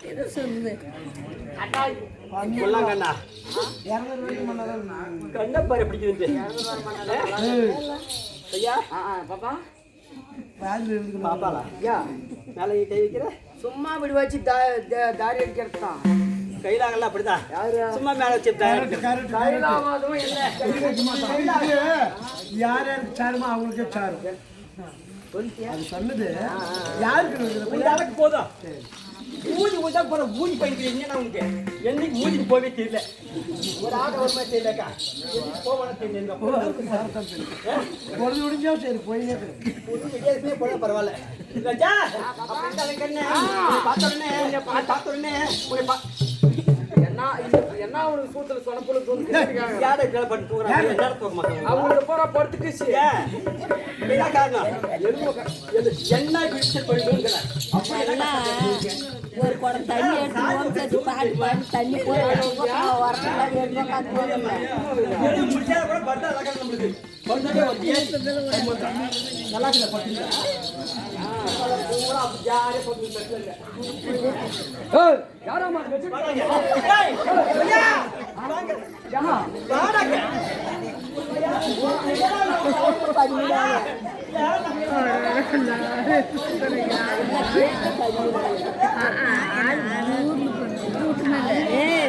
இது சொல்லுது கண்ணா கண்ணப்பாரு பிடிக்குது ஐயா பாப்பா பாப்பாளா ஐயா மேலே கை வைக்கிற சும்மா இப்படி வச்சு தாரி அடிக்கிறது தான். கைலாங்கல்ல அப்படிதான் சும்மா மேலே வச்சு கைலாமாதும் இல்லை. யார் யாருக்கு சாருமா அவங்களுக்கே சாரும் அது சொன்னது யாருக்கு போதும் மூஞ்சி ஊதா போற மூஞ்சி பண்ணிக்கிறீங்க உனக்கு என்னைக்கு மூஞ்சிக்கு போவே தெரியல ஒரு ஆட்டோ வருமா தெரியலக்கா போவான தெரியல பொழுது முடிஞ்சா சரி போயினே போட பரவாயில்ல ராஜா கண்ணே பார்த்தோடனே பார்த்தோடனே என்ன அவனுக்கு சூத்துல சொன்னப்புல யாரை கிளப்பட்டு தூங்குறாங்க தூக்க மாட்டாங்க அவங்களோட போற படுத்துக்குச்சு என்ன காரணம் என்ன பிடிச்சு போயிட்டு ஒரு குடம் தண்ணி எடுத்து பாட்டு பாட்டு தண்ணி போய் முடிச்சா கூட பட்டா அழகாக நம்மளுக்கு நல்லா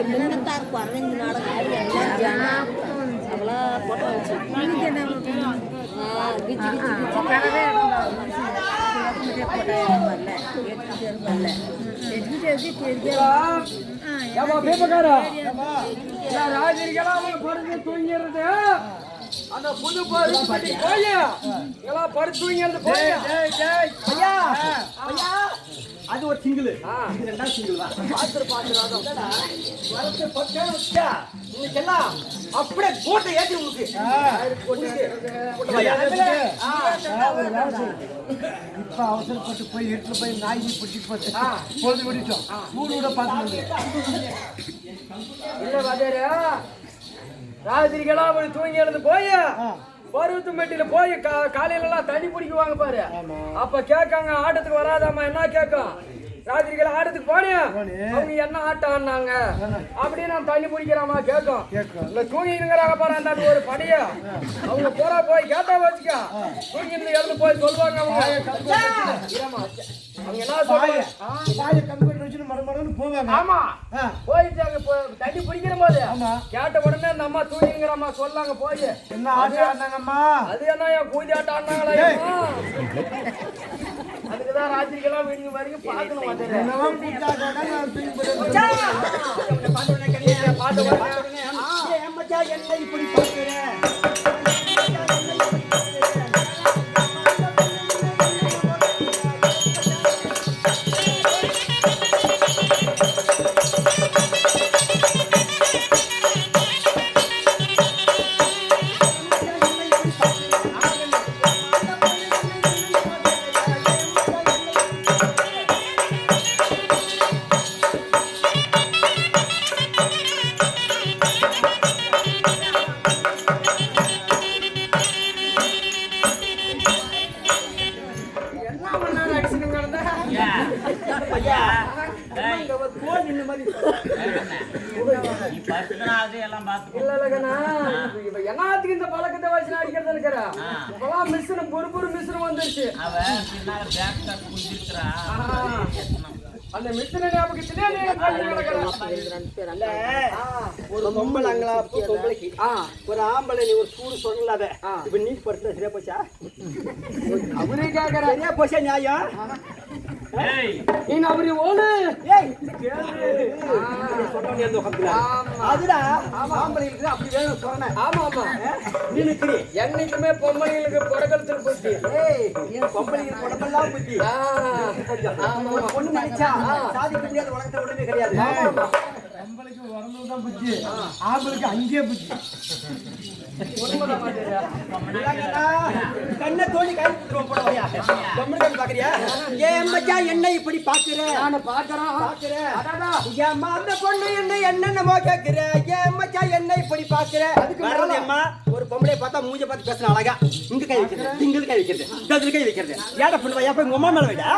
முன்னத்தார் குறைஞ்சு நடக்கும் அவ்வளோ போட்டோ வச்சு தூங்கிறது அந்த புது படுத்து எல்லாம் படுத்து தூங்கிறது போய் அது ஒரு சிங்கிள் ரெண்டாவது சிங்கிள் தான் இன்னைக்கெல்லாம் அப்படியே போட்டு ஏற்றி உங்களுக்கு இப்ப அவசரப்பட்டு போய் எட்டுல போய் நாய் பிடிச்சிட்டு போச்சு பொழுது விடிட்டோம் மூணு விட பார்த்து இல்ல வாத்தியாரு ராத்திரிக்கெல்லாம் அப்படி தூங்கி எழுந்து போய் பருவத்து மெட்டில போய் காலையில எல்லாம் தண்ணி பிடிக்குவாங்க பாரு அப்ப கேட்காங்க ஆட்டத்துக்கு வராதாமா என்ன கேட்கும் ராத்திரிகள் ஆட்டத்துக்கு போனியா அவங்க என்ன ஆட்டம் ஆடினாங்க அப்படியே நான் தண்ணி பிடிக்கிறாமா கேட்கும் இல்ல தூங்கிங்கிறாங்க பாரு அந்த ஒரு படையா அவங்க போறா போய் கேட்டா வச்சுக்க தூங்கி இருந்து எழுந்து போய் சொல்லுவாங்க அவங்க அவங்க என்ன சொல்லுவாங்க போவாங்க ஆமா போயிட்டு அங்க தண்ணி பிடிக்கிற போது கேட்ட உடனே அந்த அம்மா தூங்கிங்கிறம்மா சொல்லாங்க போய் என்ன ஆட்டம் ஆடினாங்கம்மா அது என்ன என் கூதி ஆட்டம் ஆடினாங்களா அதுக்குதான் ராத்திரிக்கெல்லாம் வீடு வரைக்கும் பார்க்கணும் என்ன இப்படி பார்க்கிறேன் என்னத்துக்கு இந்த பழக்கத்தை வச்சு அடிக்கிறது இருக்கிறா இப்பெல்லாம் மிஷின் பொறுப்பு மிஷின் வந்துருச்சு அந்த மிஷினை ஒரு பொம்பளை அங்களா பொம்பளைக்கு ஒரு ஆம்பளை நீ ஒரு சூடு சொல்லலாத இப்ப நீ படுத்த சரியா போச்சா அவரே கேக்குற சரியா போச்சா நியாயம் நீ அவரு ஓடு அதுடா ஆம்பளைங்களுக்கு அப்படி வேணும் சொன்னேன் ஆமா ஆமா நீ நிக்கிறீ என்னைக்குமே பொம்பளைங்களுக்கு புறக்கலத்துல புத்தி பொம்பளைங்களுக்கு புடமெல்லாம் புத்தி பொண்ணு நினைச்சா சாதிக்க முடியாத உலகத்தை ஒண்ணுமே கிடையாது நம்மளுக்கு வரணும் புத்தி ஆம்பளுக்கு அங்கேயே புத்தி கண்ணை தோண்டி கை போடுவாயா பாக்குறியா ஏன் மச்சான் என்ன இப்படி பாக்குற நான் பாக்குறேன் ஏம்மா அந்த பொண்ணு என்ன என்னென்னமோ கேக்குற ஏன் மச்சான் என்ன இப்படி பாக்குற அம்மா ஒரு பொம்பளை பார்த்தா மூஞ்ச பார்த்து பேசுற அழகா இங்க கை வைக்கிறது இங்க கை வைக்கிறது கை வைக்கிறது ஏட பண்ணுவா எப்ப உங்க அம்மா மேல வைடா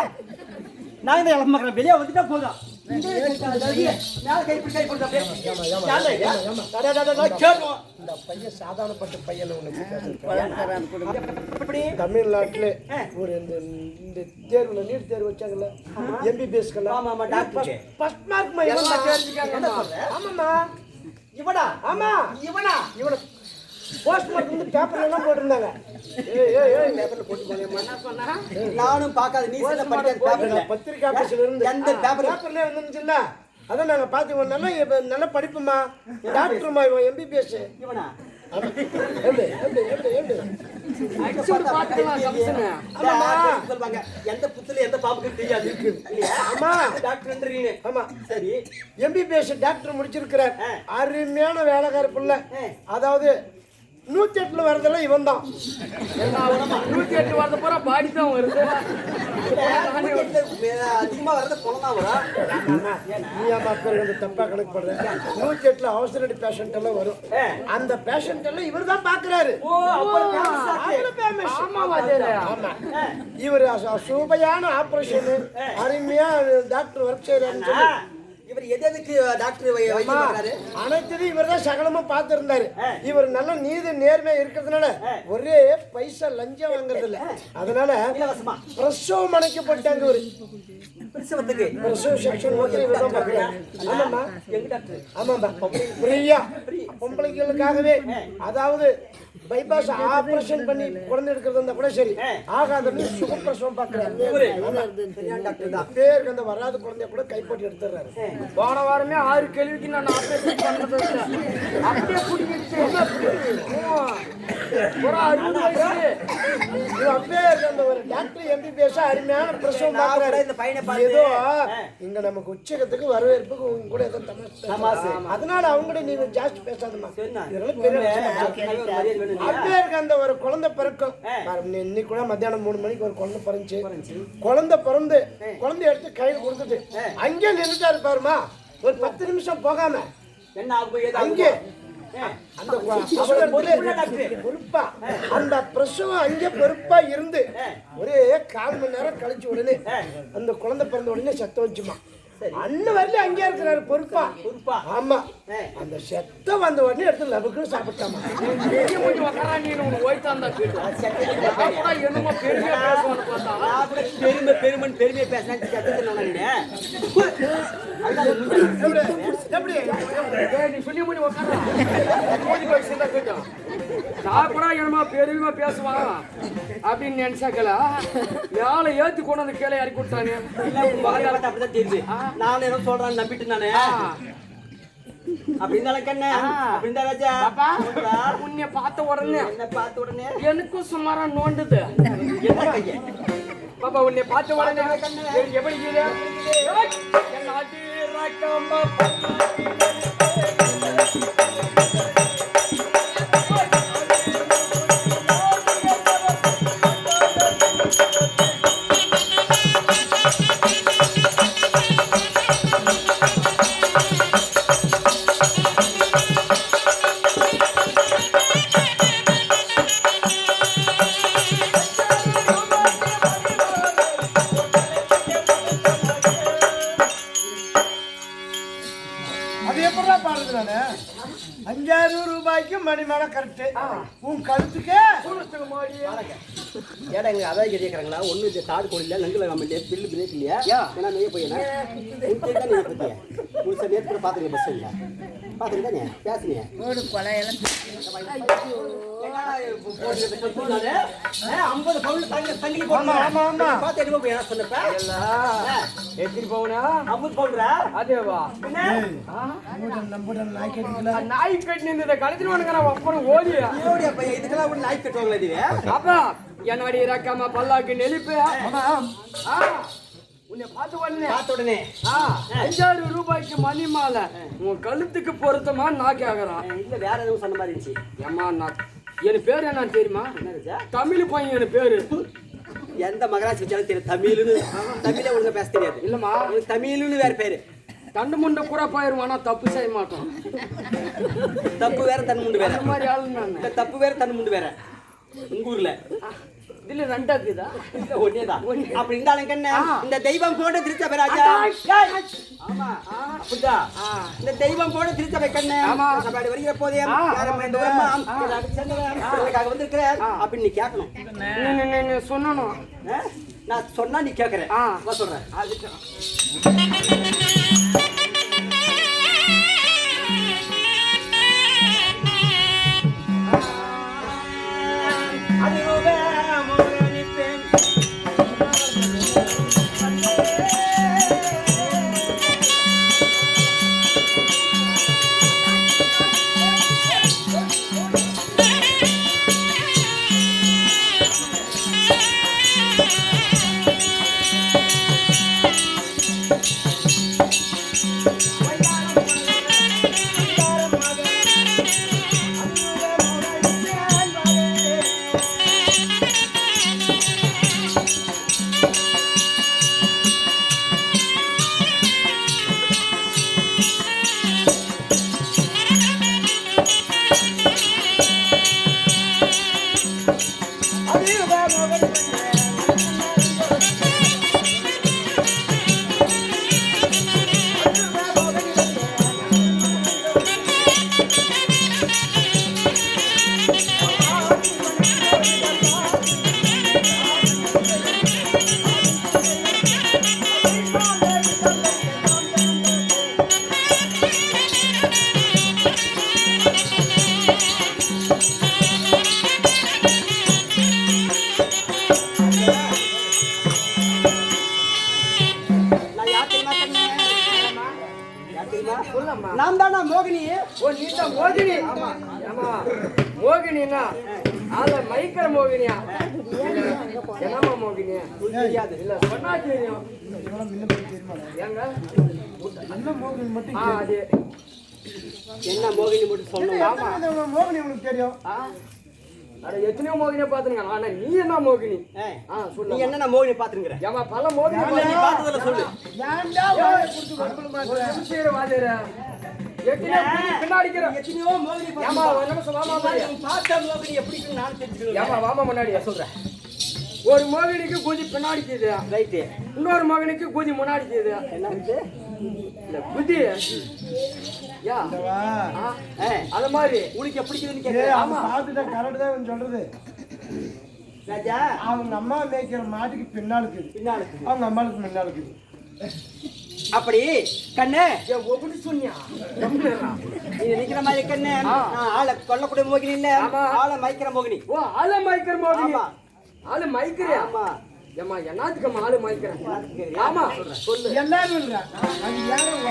நான் இந்த இளமக்கிறேன் வெளியே வந்துட்டா போதும் மேல கை போடுது அப்படியே கேட்போம். இந்த பையன் சாதாரணப்பட்ட பையன் உனக்கு பழக்கறான் கொடுங்க. இப்படி தமிழ்நாட்டுல ஒரு இந்த தேர்வுல நீட் தேர்வு வச்சாங்கல்ல எம்பிபிஎஸ் ஆமா ஆமா டாக்டர் ஃபர்ஸ்ட் மார்க் ஆமாம்மா இவனா ஆமா இவனா இவனை போஸ்ட் மார்க் வந்து பேப்பர்ல எல்லாம் போட்டிருந்தாங்க. பேப்பர்ல போட்டு போனேன் நானும் பார்க்காத நீ சொல்ல படிக்காத பேப்பர்ல பத்திரிக்கை ஆபீஸ்ல இருந்து எந்த பேப்பர்ல இருந்துச்சுல்ல அதான் நாங்க பாத்து நல்லா படிப்புமா டாக்டர்மா இவன் எம்பிபிஎஸ் இவனா எப்படி எப்படி எப்படி எப்படி சொல்லுவாங்க எந்த புத்துல எந்த பாம்புக்கு தெரியாது இல்லையா ஆமா டாக்டர் ஆமா சரி எம்பிபிஎஸ் டாக்டர் முடிச்சிருக்கிறார் அருமையான வேலைக்கார பிள்ளை அதாவது 108 வரதெல்லாம் இவன் தான் 108 வரத பூரா பாடி தான் வருது. அதிகமா வரது குழந்தான் வரும் நீ மக்கள் வந்து தப்பா கணக்கு பண்ற 108 அவசர பேஷண்ட் எல்லாம் வரும் அந்த பேஷண்ட் எல்லாம் இவர் தான் பாக்குறாரு. இவர் சூப்பையான ஆபரேஷன் அருமையா டாக்டர் ஒர்க் செய்யறாரு. இவர் எதுக்கு டாக்டர் அனைத்தையும் இவர் தான் சகலமா பார்த்திருந்தாரு. இவர் நல்ல நீதி நேர்மையா இருக்கிறதுனால ஒரே பைசா லஞ்சம் வாங்குறது இல்ல. அதனால பிரசவம் அணைக்கப்பட்டாங்க. ஒரு பிரசவ செக்ஷன் இவர் தான் பார்க்கிறாரு. ஆமாம்மா எங்க டாக்டர் ஆமாம்பா ஃப்ரீயா பொம்பளைகளுக்காகவே அதாவது பைபாஸ் ஆபரேஷன் பண்ணி குழந்தை எடுக்கிறது இருந்தா கூட சரி ஆகாதன்னு சுகப்பிரசவம் பார்க்கிறாரு. பேருக்கு அந்த வராத குழந்தைய கூட கைப்பற்றி எடுத்துடுறாரு. போன வாரமே 6 கேள்விக்கு நான் ஆபரேஷன் பண்ணது அப்படியே குடிக்கிட்டு ஒரு 60 வயசு அப்படியே அந்த ஒரு டாக்டர் எம்பிபிஎஸ் அருமையான பிரசவம் பார்க்கிறாரு. இந்த பையனை ஏதோ இங்க நமக்கு உச்சகத்துக்கு வரவேற்புக்கு உங்க கூட ஏதோ தமாசு அதனால அவங்க நீங்க ஜாஸ்தி பேசாதமா இதெல்லாம் பெரிய அப்படியே இருக்க அந்த ஒரு குழந்தை பிறக்கும். இன்னைக்கு கூட மத்தியானம் 3 மணிக்கு ஒரு குழந்தை பிறந்துச்சு. குழந்தை பிறந்து குழந்தை எடுத்து கையில் கொடுத்துட்டு அங்கே நின்றுட்டா இருப்பாருமா ஒரு 10 நிமிஷம் போகாம என்ன ஆகும் அங்கே அந்த பொறுப்பா அந்த பிரசவம் அங்கே பொறுப்பா இருந்து ஒரே 1/4 மணி நேரம் கழிச்சு உடனே அந்த குழந்தை பிறந்த உடனே சத்தம் வச்சுமா அண்ணன் வரல அங்கே இருக்கிறாரு பொறுப்பா. ஆமா அந்த செத்த வந்த உடனே எடுத்து லபுக்கு சாப்பிட்டாமா. பெருமை பேசுறேன் பெருமை பேசுவான் அப்படின்னு நினைச்சாக்கல மேல ஏத்தி கொண்டு வந்து கீழே இறக்கி விட்டானே. அப்படிதான் தெரியுது. நான் ஏதோ சொல்றேன் நம்பிட்டு நானு உன்னை பார்த்த உடனே என்ன பார்த்த உடனே எனக்கும் சுமாரா நோண்டுது. பாப்பா உன்னை பார்த்த உடனே எப்படி அது எப்படா பாடுறது நானு 5000 ரூபாய்க்கு மணிமேல கரெக்ட் உன் கழுத்துக்கே ஏடா எங்க அதான் கேட்கறாங்களா ஒண்ணு தாடு கோழி இல்ல நங்குல நம்ம பில்லு பிரேக் இல்லையா ஏன்னா நெய்ய போயினா உன்கிட்ட நீ பத்தியா முழுசா நேத்து கூட பாத்துங்க பஸ் இல்ல பாத்துக்கிட்டானே பேசுனீங்க ரோடு கொலையெல்லாம் 50 பவுன் தங்கி போடுமா ஆமா ஆமா பாத்து எடுப்போம் என்ன சொன்னப்ப எத்தனை பவுனா 50 பவுன்ரா அதேவா நம்புடன் நாய் கேட்கல நாய் கட்டி நின்று கழுத்துல வந்துக்கிற அப்புறம் ஓடி ஓடியா பையன் இதுக்கெல்லாம் ஒரு நாய் கட்டுவாங்களா இதுவே அப்பா என்னடி ரக்கமா பல்லாக்கு நெளிப்பு உன்னை பார்த்த உடனே 5000 ரூபாய்க்கு மணி மாலை உன் கழுத்துக்கு பொருத்தமா நான் கேக்குறான். இல்ல வேற எதுவும் சொன்ன மாதிரி இருந்துச்சு. ஏமா நான் என் பேர் என்னன்னு தெரியுமா? தமிழ் பையன் என் பேரு. எந்த மகராசி வச்சாலும் தெரியும் தமிழ்னு தமிழே ஒழுங்கா பேச தெரியாது. இல்லம்மா உனக்கு தமிழ்னு வேற பேரு. தண்டு முண்டை கூட போயிருவானா தப்பு செய்ய மாட்டோம். தப்பு வேற தன் முண்டு வேற. அந்த மாதிரி ஆளு நான். தப்பு வேற தன் முண்டு வேற. உங்க ஊர்ல இதுல ரெண்டாக்குதா இல்ல ஒண்ணேதான். அப்படி இருந்தாலும் கண்ணு இந்த தெய்வம் போட திருச்சபை ராஜா. ஆமா அப்படிதான். இந்த தெய்வம் போட திருச்சபை கண்ணு சபை வருகிற போதே யாரும் தூரமா எனக்காக வந்திருக்கிறேன் அப்படின்னு நீ கேட்கணும். சொன்னணும். நான் சொன்னா நீ கேட்கறேன். சொல்றேன். நாம் தானா மோகினி? ஓ நீதா மோகினி? ஆமா மோகினினா ஆள மைக்கற மோகினியா? என்னமா மோகினியா? தெரியாது. இல்ல சொன்னா தெரியும். ஏங்க என்ன மோகினி மட்டும் அது என்ன மோகினி மட்டும் சொல்லணும். ஆமா மோகினி உங்களுக்கு தெரியும். அட எத்தனையோ மோகினியை பாத்துங்க. ஆனா நீ என்ன மோகினி? சொல்லு. நீ என்ன மோகினி பாத்துங்கற? ஏமா பல மோகினி நீ பார்த்ததல சொல்லு. ஏன்டா வாயை குடுத்து வம்பள மாட்டற? சீர வாதேற. எத்தனையோ பின்னாடிக்கற. எத்தனையோ மோகினி பாத்து. ஏமா என்ன சொல்லாமா பாரு. பார்த்த மோகினி எப்படின்னு நான் தெரிஞ்சுக்கணும். ஏமா வாமா முன்னாடி சொல்றேன். ஒரு மோகினிக்கு குதி பின்னாடி கேது. ரைட். இன்னொரு மோகினிக்கு குதி முன்னாடி கேது. என்ன இது? இல்ல குதி. யா. அத மாதிரி உனக்கு எப்படி இருக்குன்னு கேக்குறேன். கேக்குறேன். ஆமா பாத்துட்ட கரெக்ட் தான் இவன் சொல்றது. ராஜா அவங்க அம்மா மேய்க்கிற மாட்டுக்கு பின்னாலுக்கு. பின்னாலுக்கு. அவங்க அம்மாளுக்கு முன்னாலுக்கு. அப்படி கண்ணே ஒவ்வொரு சொன்னியா? நீ நிக்கிற மாதிரி கண்ணே ஆளை கொல்லக்கூடிய மோகினி இல்ல, ஆளை மயக்கிற மோகினி. ஓ ஆளை மயக்கிற மோகினி. ஆமா. ஆளை மயக்கிறியா? ஆமா. ஏமா என்னத்துக்கு ஆளை மயக்கிற? ஆமா சொல்லு. எல்லாரும் இல்ல. அது யாரும்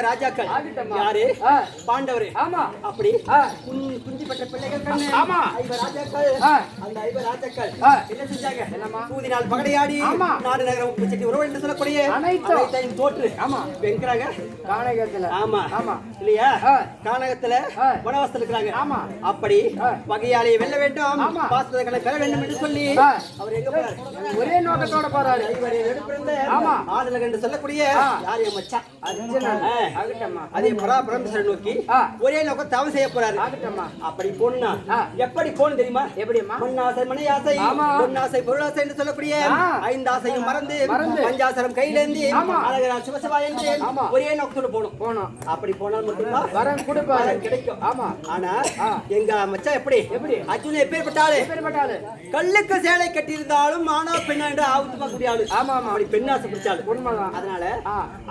ராஜாக்கள் யாரு? பாண்டவர். அப்படி குஞ்சு பெற்ற பிள்ளைகள் கண்ணு. ஐவர் ராஜாக்கள். அந்த ஐவர் ராஜாக்கள் என்ன செஞ்சாங்க? பூதி நாள் பகடையாடி நாடு நகரம் உப்பு சட்டி உறவு என்று சொல்லக்கூடிய அனைத்தையும் தோற்று வெங்கிறாங்க கானகத்துல. ஆமா இல்லையா? கானகத்துல வனவாசத்துல இருக்கிறாங்க. அப்படி பகையாளியை வெல்ல வேண்டும், பாசத்தை பெற வேண்டும் என்று சொல்லி அவர் எங்க போறாரு? ஒரே நோக்கத்தோட போறாரு. எடுத்திருந்தாரு. ஆமா. ஆடலக என்று சொல்லக்கூடிய யார் என் மச்சான் அர்ஜுனன். ஆகட்டம்மா. அதே பரமேஸ்வரன் நோக்கி ஒரே நோக்கம் தவம் செய்ய போறாரு. ஆகட்டம்மா. அப்படி போனா எப்படி போகணும் தெரியுமா? எப்படிம்மா? மண்ணாசை மனையாசை பொன்னாசை பொருளாசை என்று சொல்லக்கூடிய 5 ஆசையும் மறந்து பஞ்சாசரம் கையிலேந்தி அழகரா சிவசிவா என்று ஒரே நோக்கத்தோடு போகணும். அப்படி போனால் மட்டும்தான் வரம் கொடுப்பாரு கிடைக்கும். ஆமா. ஆனா எங்க மச்சான் எப்படி அர்ஜுனன் எப்பேற்பட்டாரு? கல்லுக்கு சேலை கட்டியிருந்தாலும் ஆனா பெண்ணா என்று ஆவுத்துமா கூடியாளு. ஆமா ஆமா. அப்படி பெண்ணாசை பிடிச்சாலு. அதனால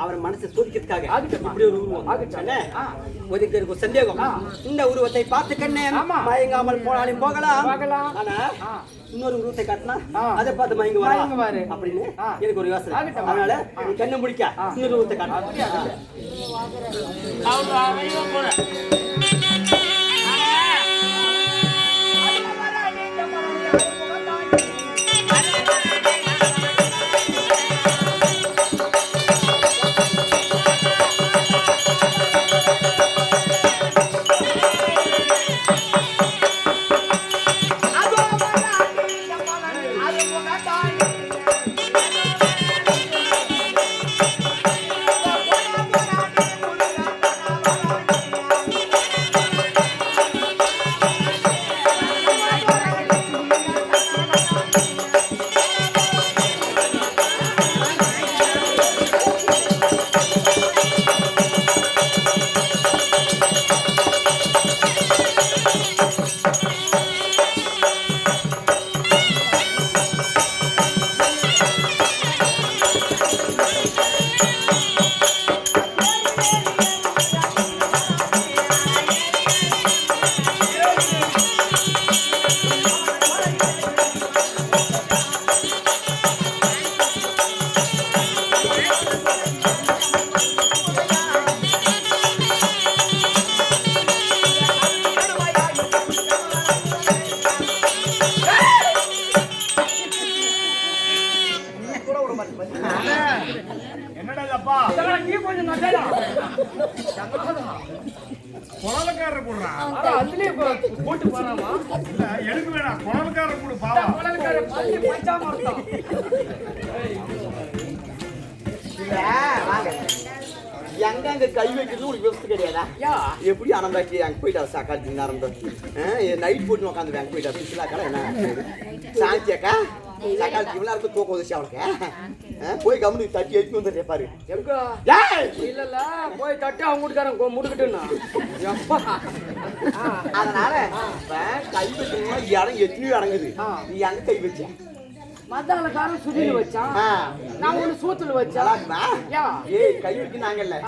அவர் மனசை சோதிக்கிறதுக்காக இப்படி ஒரு உருவம் ஒதுக்கு இருக்கு சந்தேகம். இந்த உருவத்தை பார்த்து கண்ணே மயங்காமல் போனாலும் போகலாம். ஆனா இன்னொரு உருவத்தை காட்டினா அதை பார்த்து மயங்க வர அப்படின்னு எனக்கு ஒரு யோசனை. அதனால நீ கண்ணை முடிக்க இன்னொரு உருவத்தை காட்டலாம். எங்க கை வைக்கிறது உனக்கு விவசாயம் கிடையாதா? எப்படி ஆனந்தாக்கி அங்க போயிட்டா சாக்காச்சு நைட் போட்டு உட்காந்து அங்க போயிட்டா சுசிலாக்கா என்ன சாந்தியாக்கா சாக்காச்சு இவ்வளோ இருக்கு தூக்கம் வந்துச்சு அவனுக்கு போய் கம்பெனி தட்டி எடுத்து வந்துடுறே பாரு. இல்ல போய் தட்டி அவங்க வீட்டுக்காரன் முடிக்கிட்டுன்னா அதனால கை வைக்கணும்னா இடம் எத்தனையோ அடங்குது. நீ அங்க கை வச்ச மத்தாலக்காரன் சுதியில வச்சான், நான் ஒண்ணு சூத்துல வச்சேன். ஏய் கை வைக்க நாங்கல்ல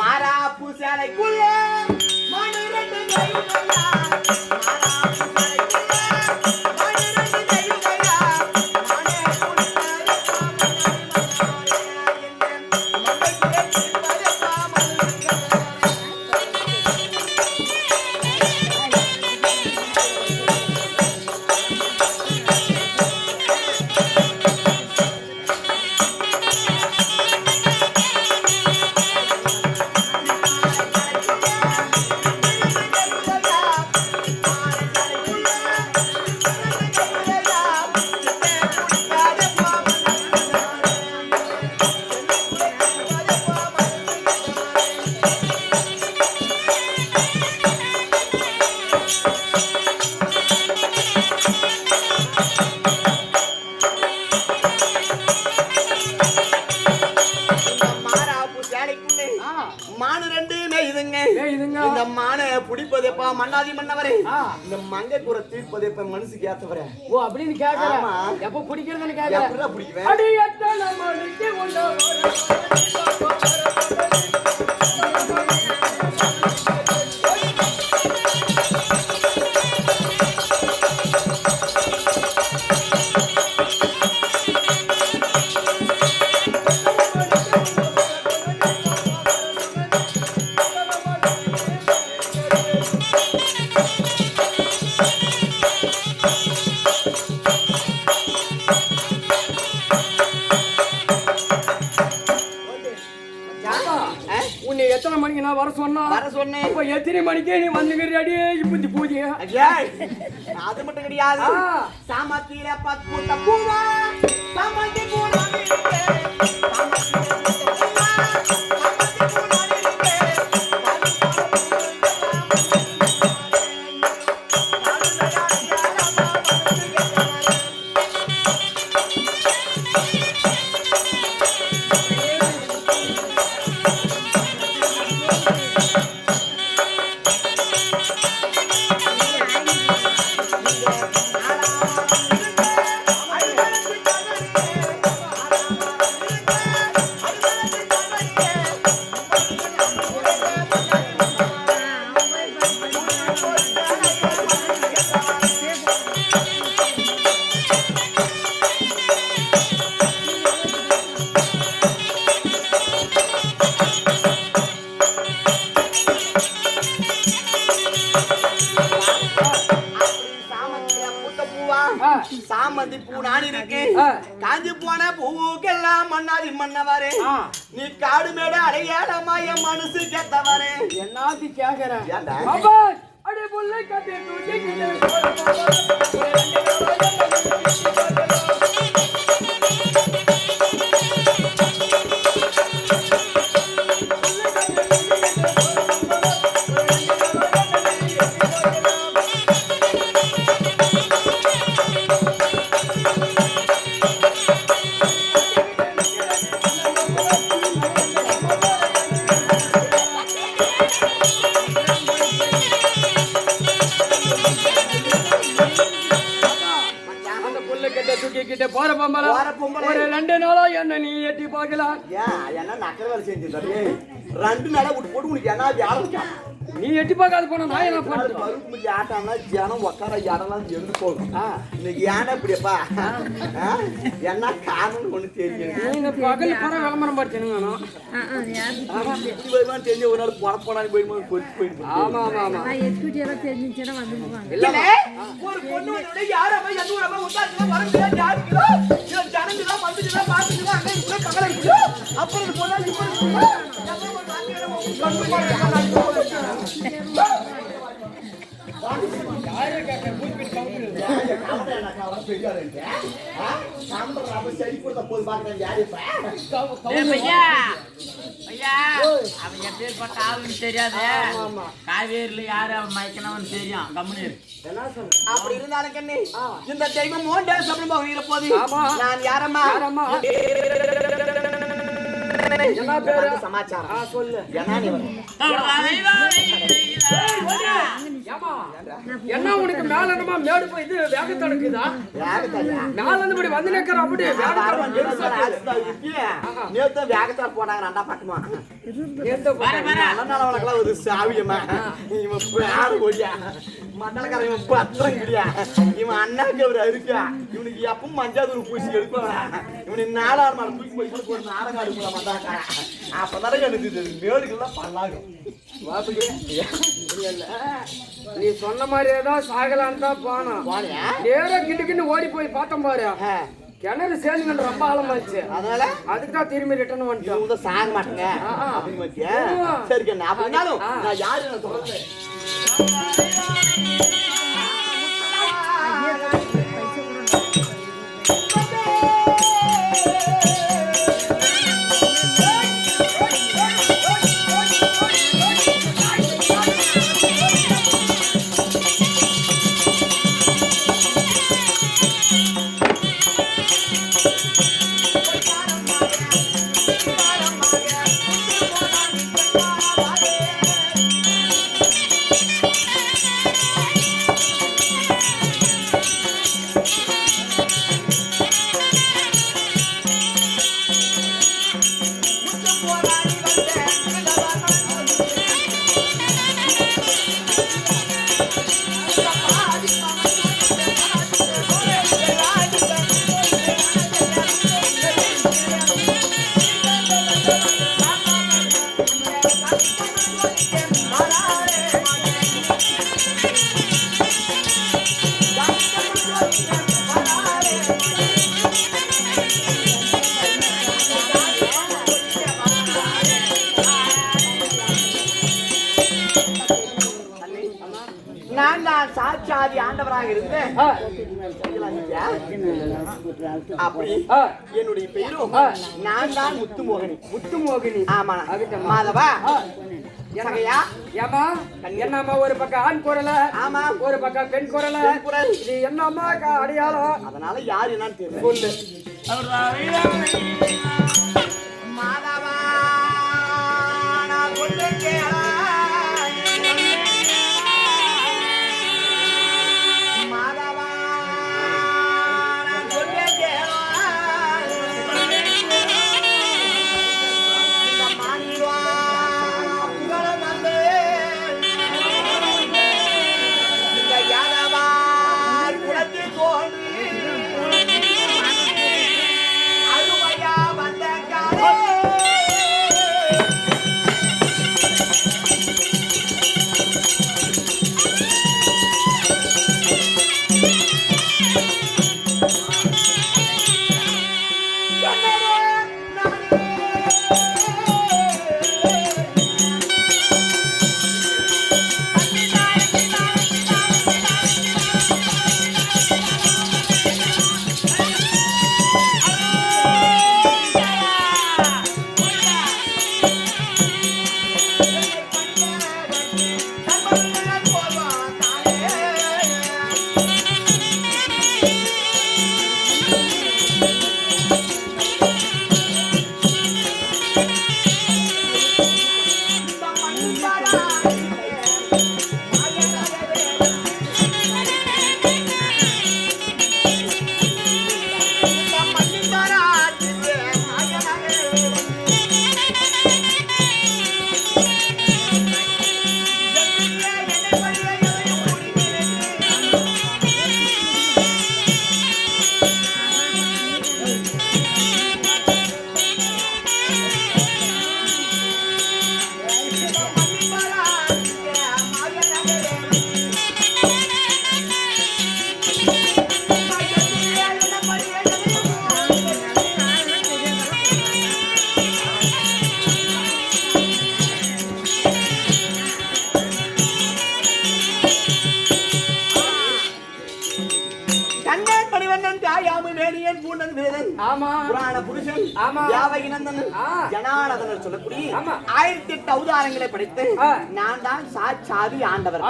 மாறா பூசாலைக்குள்ள புடிப்பதேப்பா மன்னாதி மன்னவரே, இந்த மங்கை கூற தீர்ப்பதேப்பா மனசுக்கு ஏத்தவரே. ஓ அப்படின்னு கேக்குறேன். எப்ப பிடிக்கிறதுன்னு கேக்குறேன். எப்படிதான் பிடிக்குவேன்? அடி எத்தனை மணிக்கு உண்டோ எத்தனை மணிக்கு நான் வர சொன்னேன். இப்ப எத்தனை மணிக்கு நீ வந்துக்கிறீ? இப்படி பூஜை அது மட்டும் கிடையாது. சாமத்தில பத்து பூவா சாமத்தி பூரா செவந்தி பூ நான் இருக்கு காஞ்சி போன பூவுக்கெல்லாம் மன்னாதி மன்னவரே நீ காடு மேட அடையாளமா என் மனசு கேட்டவரே என்னாத்தி கேக்குறேன் ஏன்டா அடே புள்ளை கட்டி தூக்கி போற பொம்பளை ஒரு 2 நாளா என்ன நீ எட்டி பார்க்கலாம் என்ன நக்கர வேலை செஞ்சு 2 நாளா விட்டு போட்டு உனக்கு என்ன வியாழம் நீ எட்டி பார்க்காத போனா நான் என்ன பண்றது பருப்பு ஆட்டானா ஜனம் உட்கார இடம்லாம் எழுந்து போகும் இன்னைக்கு ஏன்னா இப்படியப்பா என்ன காரணம்னு ஒண்ணு தெரியும் நீங்க பகல் பர விளம்பரம் பார்த்தீங்க தெரிஞ்ச ஒரு நாள் போனா போயிட்டு ஆமா ஆமா ஆமா ஒரு பொண்ணு யாரம்மா எந்த ஊரம்மா உட்கார்ந்து வரங்க யாருக்குதோ இல்ல ஜனங்களா வந்துச்சுனா பாத்துச்சுனா அங்க இப்ப கவலை இருக்கு அப்புறம் போனா தெரியாது காவேரியில யாரு மயக்கணும் தெரியும் கம்முனு அப்படி இருந்தாலும் கண்ணே இந்த தெய்வம் மோண்டே சம்பளம் போது நான் யாரம்மா என்ன பேரு சமாச்சாரம் சொல்லு என்ன உனக்கு மேல என்னமா மேடு போய் இது வேக தடுக்குதா மேல இருந்து இப்படி வந்து நிக்கிற அப்படி நேத்து வேகத்தார் போனாங்க ரெண்டா பக்கமா ஒரு சாவியம்மா இவன் பேரு போடியா மண்டலக்காரன் இவன் பத்திரம் கிடையா இவன் அண்ணாக்கு அவர் இருக்கா இவனுக்கு எப்பவும் மஞ்சாதூர் பூசி எடுக்கலாம் இவனுக்கு 4 மாதம் தூக்கி போய் ஒரு நாடகம் எடுக்கலாம் மண்டலக்காரன் அப்பதான் எனக்கு மேடுகள்லாம் பண்ணாகும் நீ சொன்ன மாதிரியே தான் சாகலான்னு தான் போனோம் நேரா கிண்டு ஓடி போய் பார்த்தோம் பாரு கிணறு சேர்ந்து ரொம்ப ஆழமாச்சு அதனால அதுக்கு தான் திரும்பி ரிட்டர்ன் வந்துட்டோம் சாக மாட்டேங்க அப்படின்னு சரி கண்ணா அப்படின்னாலும் நான் யாரு சொல்றேன் சாட்சாதி ஆண்டவராக இருந்தேன் அப்படி என்னுடைய பெயரும் நான் தான் முத்துமோகினி ஆமா மாதவா என்னம்மா ஒரு பக்கம் ஆண் குரல ஆமா ஒரு பக்கம் பெண் குரல இது என்னம்மா அடையாளம் அதனால யாரு என்னன்னு தெரியல மாதவா நான் அருமையா வந்த ஆமா புராண புருஷன் ஆமா யாவகினந்தன் ஜனானதனர் சொல்லக்கூடிய 1008 அவதாரங்களை படைத்து நான் தான் சாட்சாதி ஆண்டவர்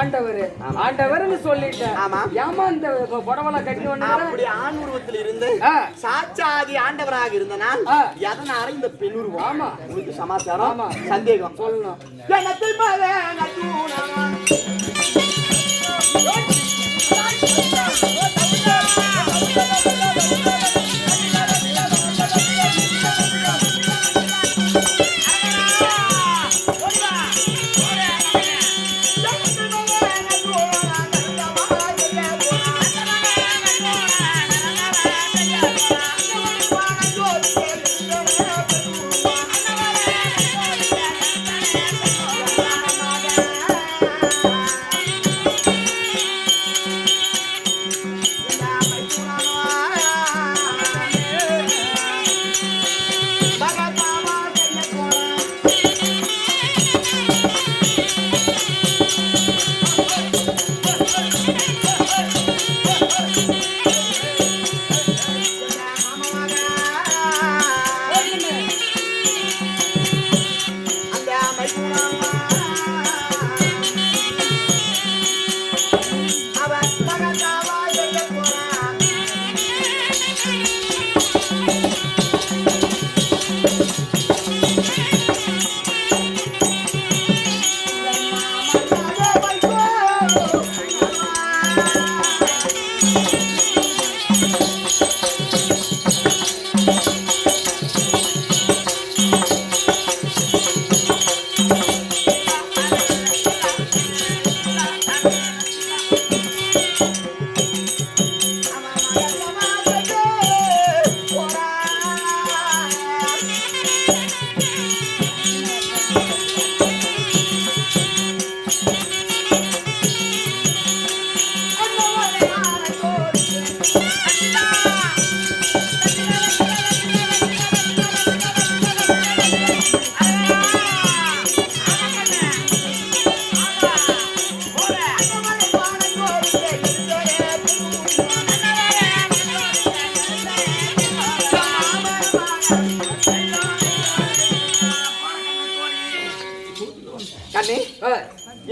ஆண்டவர்னு சொல்லிட்டேன். ஆமா ஏமா இந்த புடவல கட்டி வந்தா அப்படி ஆண் உருவத்தில் இருந்து சாட்சாதி ஆண்டவராக இருந்த நான் எதனால இந்த பெண் உருவம் ஆமா உங்களுக்கு சமாச்சாரம் சந்தேகம் சொல்லணும். எனத்தில் பல நட்டூனமா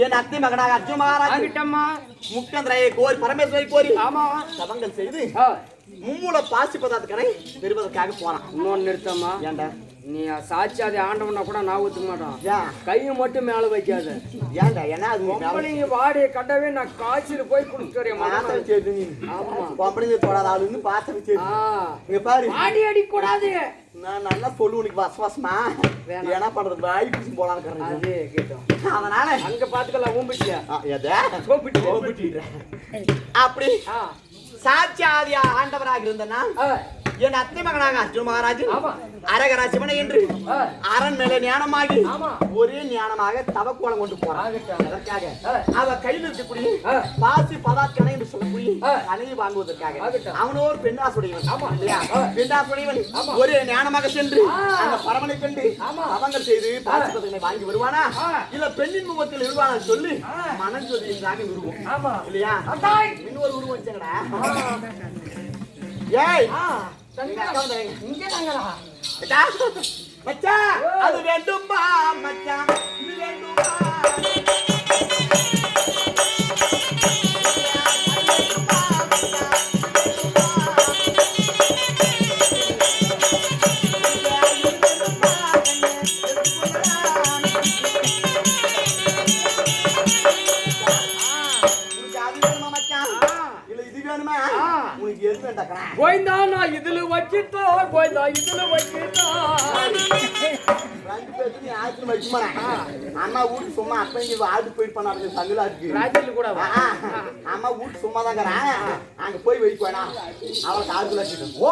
என் அத்தை மகனாக அர்ஜுன் மகாராஜ் முக்கந்தரையை கோரி பரமேஸ்வரி கோரி ஆமா தவங்கள் செய்து மும்மூல பாசி பதார்த்தக்கனை பெறுவதற்காக போறான். இன்னொன்னு நிறுத்தமா ஏன்டா நீ சாட்சாதி ஆண்டவனா கூட நான் ஊத்துக்க மாட்டான். கையை மட்டும் மேல வைக்காத. ஏன்டா என்ன அது பொம்பளைங்க வாடிய கண்டவே நான் காய்ச்சல் போய் குடிக்கிறேன். ஆமா பொம்பளைங்க போடாத ஆளுன்னு பார்த்து வச்சு இங்க பாரு வாடி அடி கூடாது. நான் நல்லா சொல்லு உனக்கு வசமா என்ன பண்றது வாய் பிடிச்சு போலான்னு அது கேட்டோம். அதனால அங்க பாத்துக்கலாம் ஊம்பிட்டியா எதை அப்படி சாட்சியாதியா ஆண்டவராக இருந்தனா என் அத்தை மகனாக அர்ஜுன் மகாராஜ் அரகரா சிவனை என்று அரண் மேல ஞானமாகி ஒரே ஞானமாக தவக்கோலம் கொண்டு போறான். அதற்காக அவ கையில் இருக்கக்கூடிய பாசி பதார்த்தனை என்று சொல்லக்கூடிய அணையை வாங்குவதற்காக அவனோர் பெண்ணாசுடையவன் இல்லையா? பெண்ணாசுடையவன் ஒரே ஞானமாக சென்று அந்த பரமனை கண்டு அவங்கள் செய்து பாசி பதக்கனை வாங்கி வருவானா இல்ல பெண்ணின் முகத்தில் விடுவானா சொல்லி மனம் சொல்லியாக விரும்பும் இல்லையா? இன்னொரு உருவம் வச்சங்கடா. ஏய் இங்க தாங்களா மச்சான், அது வேண்டும்பா மச்சான், இது வேண்டும்பா கோயந்தா நான் இதுல வச்சிட்டோ கோயந்தா இதுல வச்சிட்டோ அம்மா வீட்டு சும்மா அப்ப இங்க ஆடு போயிட்டு பண்ணாங்க சங்கலா இருக்கு ராஜில கூட அம்மா வீட்டு சும்மா தான் அங்க போய் வெயிட் பண்ணா அவளுக்கு ஆடு வச்சிட்டு ஓ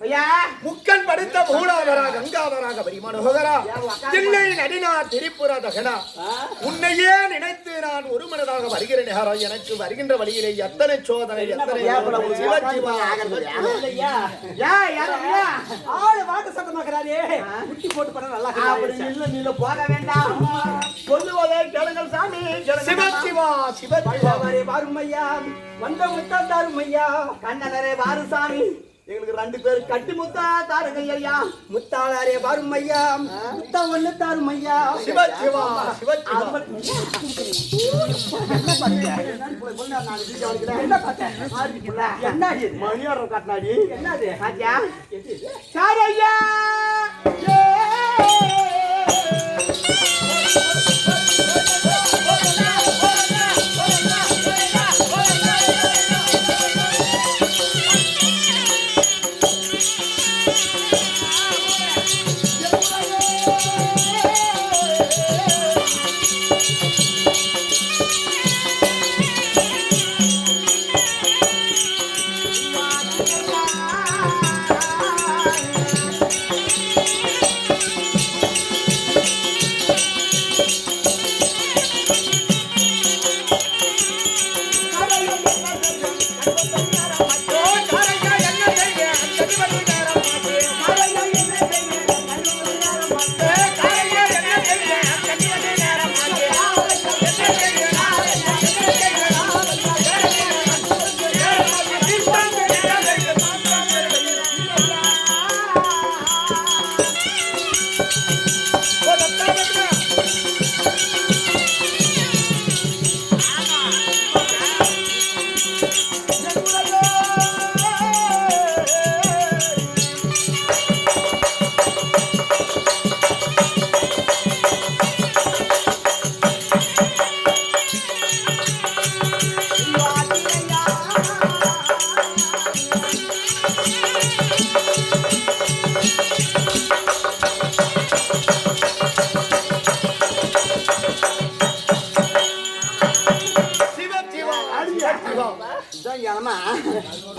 ஐயா முக்கன் படுத்த மூலாவரா கங்காவராக பரிமனோகரா தில்லை நடினா திரிபுரா தகனா உன்னையே நினைத்து நான் ஒரு மனதாக வருகிறேன் யாரோ எனக்கு வருகின்ற வழியிலே எத்தனை சோதனை எத்தனை சிவஜீவா ஆளு வாக்கு சத்தமாக்குறாரே குட்டி போட்டு பண்ண நல்லா நீல போக வேண்டாம் சொல்லுவதை கேளுங்கள் சாமி சிவஜீவா சிவஜீவா வாரும் ஐயா வந்த முத்தம் தாரும் ஐயா கண்ணனரே வாரு சாமி எங்களுக்கு 2 பேர் கட்டி முத்தா தாருங்க ஐயா முத்தாளாரே வாரும் ஐயா முத்தம் ஒண்ணு தாரும் ஐயா சிவஜீவா சிவஜீவா என்ன மணியாரம் காட்டினாடி என்னது பாத்தியா சாரையா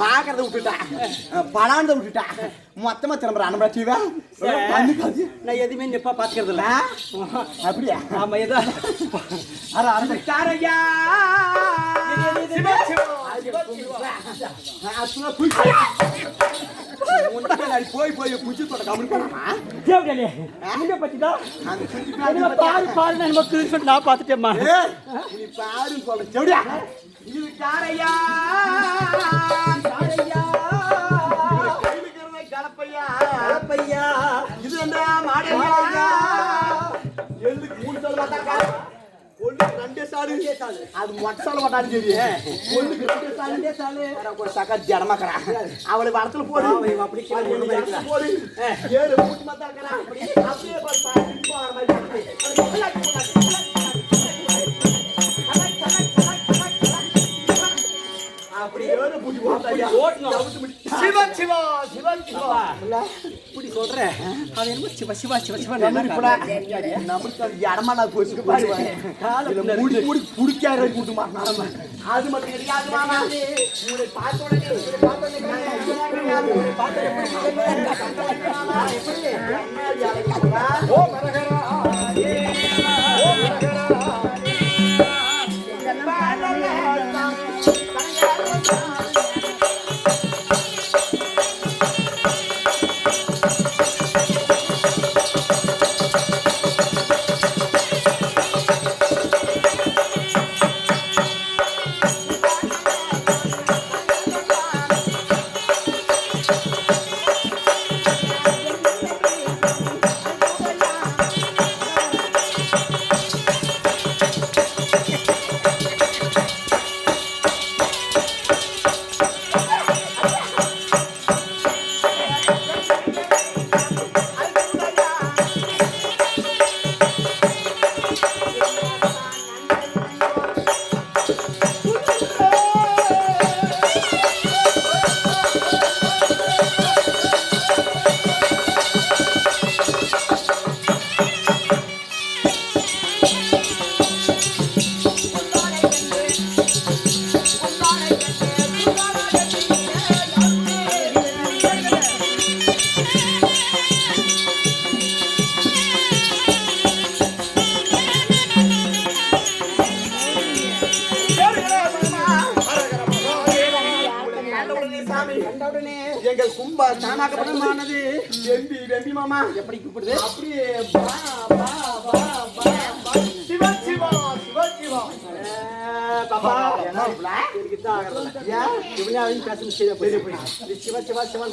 பாக்குறத விட்டுட்டேன் பலாண்ட விட்டுட்டேன் மொத்தமா திரும்ப அனுபவா நான் எதுவுமே நிப்பா பாத்துக்கிறது இல்ல அப்படியா ஆமா ஏதோ அந்த காரையா போய் போய் குச்சி போட்ட கம்முனு பாரு பாரு நான் பாத்துட்டேம்மா நீ பாரு சொல்ல செவிடியா இது காரையா சாரையா கலப்பையா கலப்பையா இது என்ன மாடையா எதுக்கு 3 சால் மாட்டா ஒண்ணு 2 சால் அது மொட்டை சால் மாட்டான்னு தெரியும் ஒண்ணுக்கு 2 சால் ஒரு சக்கா ஜடமாக்கறா அவளை வரத்துல போடு அப்படி கேளு போடு 7 மூட்டு மாட்டா இருக்கறா அப்படியே போற மாதிரி அப்படி ஏறு பூட்டி போட்டாயா சிவ சிவா சிவ சிவா இப்படி சொல்ற அவன் என்ன சிவ சிவா சிவ சிவா நமக்கு இடமா நான் போச்சுக்கு பாருவாங்க இதுல முடி முடி புடிக்கார கூட்டு மாட்டாம அது மட்டும் கிடையாது மாமா உங்களை பார்த்த உடனே ஓ மரகரா ஓ மரகரா எங்கள் கும்ப தானாக்கப்பட்டது வெம்பி வெம்பி மாமா எப்படி கூப்பிடுது அப்படியே சிவா சிவா சிவா சிவா பாப்பா சிவா சிவா சிவா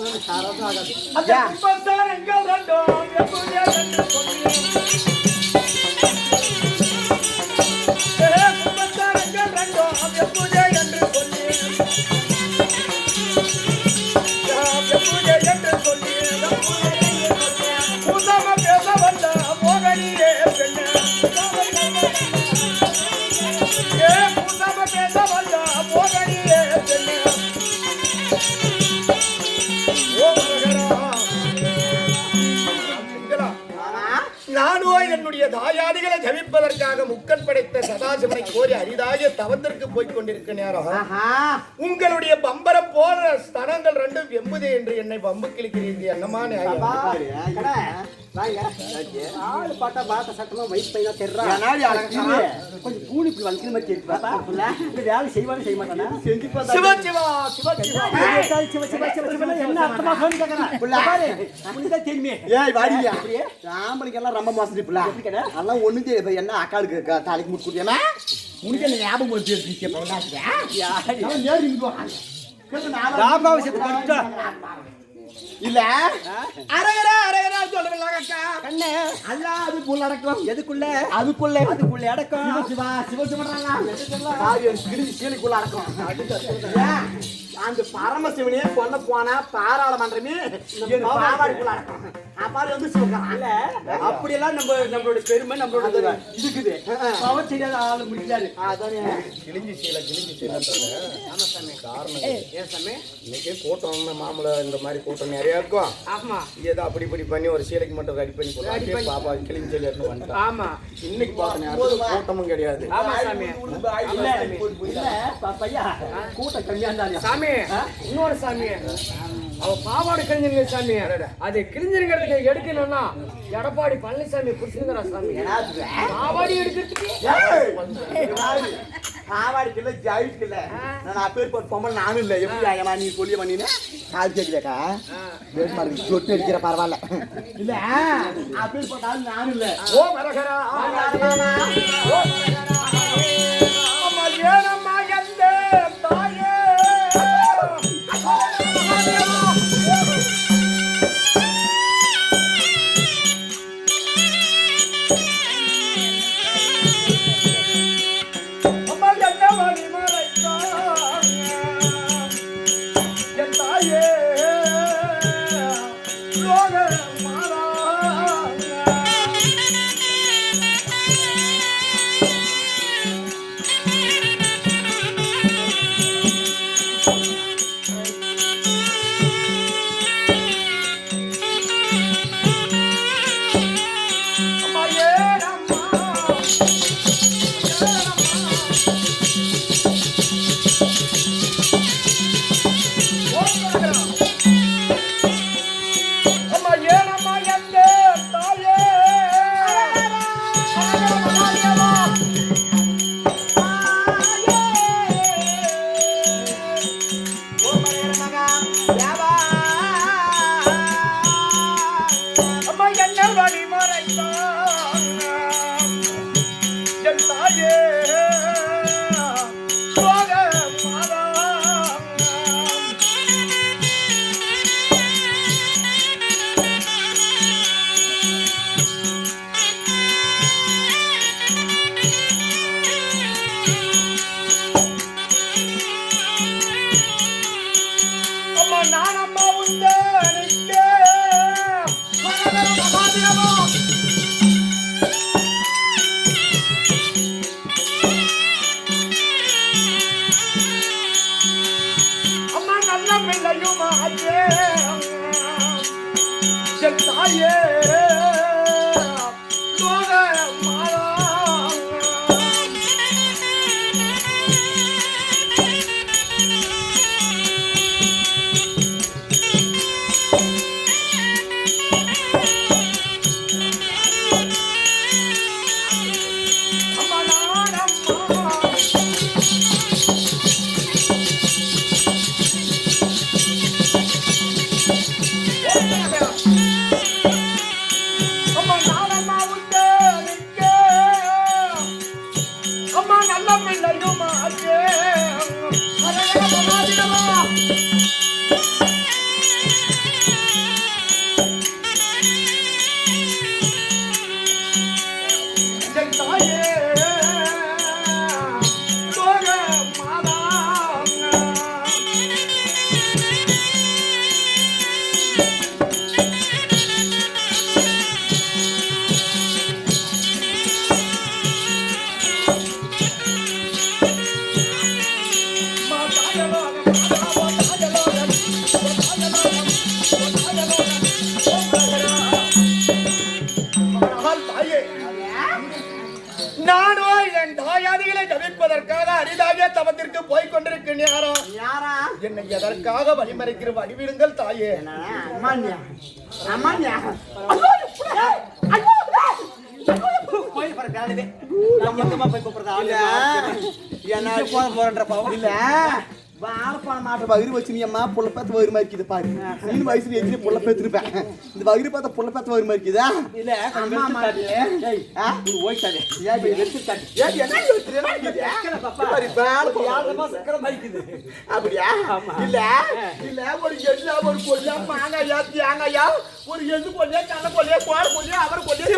நானோ என்னுடைய தாயாதிகளை ஜபிப்பதற்காக முக்கன் படைத்த சதாசிவனை கோரி அரிதாக தவத்திற்கு போய் கொண்டிருக்க நேரம் உங்களுடைய பம்பர போற ஸ்தனங்கள் ரெண்டும் வெம்புதே என்று என்னை பம்பு கிழிக்கிறீர்கள் என்னமா பாட்டா பாத்த சட்டமா வயசு பையனா தெர்றா கொஞ்சம் கூலி இப்படி வலிக்கிற மாதிரி தெரியுது வேலை செய்வானே செய்ய மாட்டானா செஞ்சு பார்த்தா சிவா சிவா சிவா சிவா சிவ சிவ சிவ சிவ என்ன அர்த்தமா சொல்லி கேக்குறா பாரு உனக்கு தெரியுமே ஏய் வாடியா அப்படியே ஆம்பளைக்கு எல்லாம் ரொம்ப மோசடி புள்ள அதெல்லாம் ஒண்ணு தெரியாது என்ன அக்காளுக்கு தாலிக்கு முட்டுக்குடியாமா உனக்கு என்ன ஞாபகம் வந்து இல்ல அரகரா அரகரா சொல்லவில்லை அக்கா கண்ணே அல்ல அது புல் அடக்கம் எதுக்குள்ள அதுக்குள்ள அடக்கம் சிவா சிவ சிவன்றாங்க சீலிக்குள்ள அடக்கம் அந்த பரமசிவனே கொல்ல போனா பாராளுமன்றமே பாவாடிக்குள்ள அடக்கம் அப்பாரு வந்து சொல்றான் இல்ல அப்படியெல்லாம் நம்மளோட பெருமை நம்மளோட இருக்குது பவர் செய்யாத ஆளு முடியாது அதானே கிழிஞ்சி சீலை ஆமா சாமி காரணம் ஏன் சாமி இன்னைக்கே கூட்டம் மாமலை இந்த மாதிரி கூட்டம் நிறைய இருக்கும் ஆமா ஏதோ அப்படி பண்ணி ஒரு சீலைக்கு மட்டும் ரெடி பண்ணி போடுறாங்க பாப்பா கிழிஞ்சி சீலை எடுத்து வந்துட்டோம் ஆமா இன்னைக்கு பார்த்தேன் கூட்டமும் கிடையாது ஆமா சாமி இல்ல பையா கூட்டம் கம்மியா இருந்தா சாமி இன்னொரு சாமி அவ பாவாடை கிழிஞ்சிருங்க சாமி அது கிழிஞ்சிருங்கிறதுக்கு எடுக்கணும்னா எடப்பாடி பழனிசாமி புடிச்சிருக்கிறா சாமி பாவாடி எடுக்கிறதுக்கு பாவாடிக்குள்ள ஜாயிக்குள்ள நான் அப்பேர் போட்டு பொம்பளை நானும் இல்லை எப்படி ஆகமா நீ சொல்லி பண்ணினேன் காது கேட்கலையாக்கா வேணுமா இருக்கு சொட்டு அடிக்கிற பரவாயில்ல இல்ல அப்பேர் போட்டாலும் நானும் இல்லை ஓ மரகரா ஏனம்மா எந்த தாயே நல்ல பிள்ளையும் ஆச்சே. தாயே போக மாதா நானோ என் தாயாதிகளை தவிர்ப்பதற்காக அரிதாக தவத்திற்கு போய் கொண்டிருக்கிறேன். யாரா என்னை எதற்காக வழிமறைக்கிற வழிவிடுங்கள் தாயே. அம்மாண்யா அம்மாண்யா போய் பாரு காலையிலே நான் மொத்தமா போய் கூப்பிடுறதா இல்ல என்ன போறன்ற பாவம் இல்ல வாரப்பான மாட்ட வயிறு வச்சு நீ அம்மா புள்ள பேத்து வயிறு மாதிரி இருக்குது பாரு நீ வயசுல எதிரி புள்ள பேத்துருப்பேன் இந்த வயிறு பார்த்தா புள்ள பேத்து வயிறு மாதிரி இருக்குதா இல்ல அம்மா மாட்டு ஏய் நீ ஓய் காடு ஏன் வெச்சு காட்டு ஏன் என்ன யோசிக்கிறேன் பாப்பா பாரு பால் யாரமா சக்கர மரிக்குது அப்படியா இல்ல இல்ல ஒரு எள்ளு ஒரு கொல்ல மாங்காயா தேங்காயா ஒரு எள்ளு கொல்ல கண்ண கொல்ல கோடு கொல்ல அவர் கொல்ல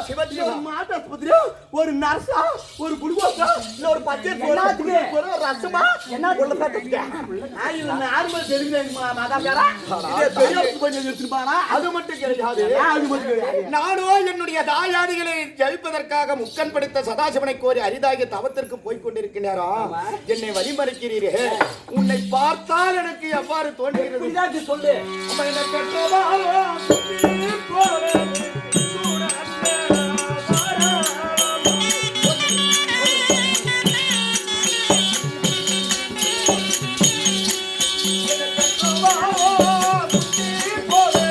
சிவஜி மாட்டு ஆஸ்பத்திரியா ஒரு நர்ஸா ஒரு குளுக்கோஸா இல்ல ஒரு பச்சை போறாதுக்கு ஒரு ரசமா என்ன கொல்ல பாத்துங்க இது நார்மல் டெலிவரி மாதாக்காரா இது பெரிய கொஞ்சம் எடுத்துப்பானா அது மட்டும் கிடையாது அது மட்டும் கிடையாது நானோ என்னுடைய தாயாதிகளை ஜெயிப்பதற்காக முக்கன் படுத்த சதாசிவனை கோரி அரிதாகிய தவத்திற்கு போய் கொண்டிருக்கிறாரா. என்னை வழிமறைக்கிறீரே. உன்னை பார்த்தால் எனக்கு எவ்வாறு தோன்றுகிறது சொல்லு அம்மா என்னை பெற்றவாரோ நீ போலே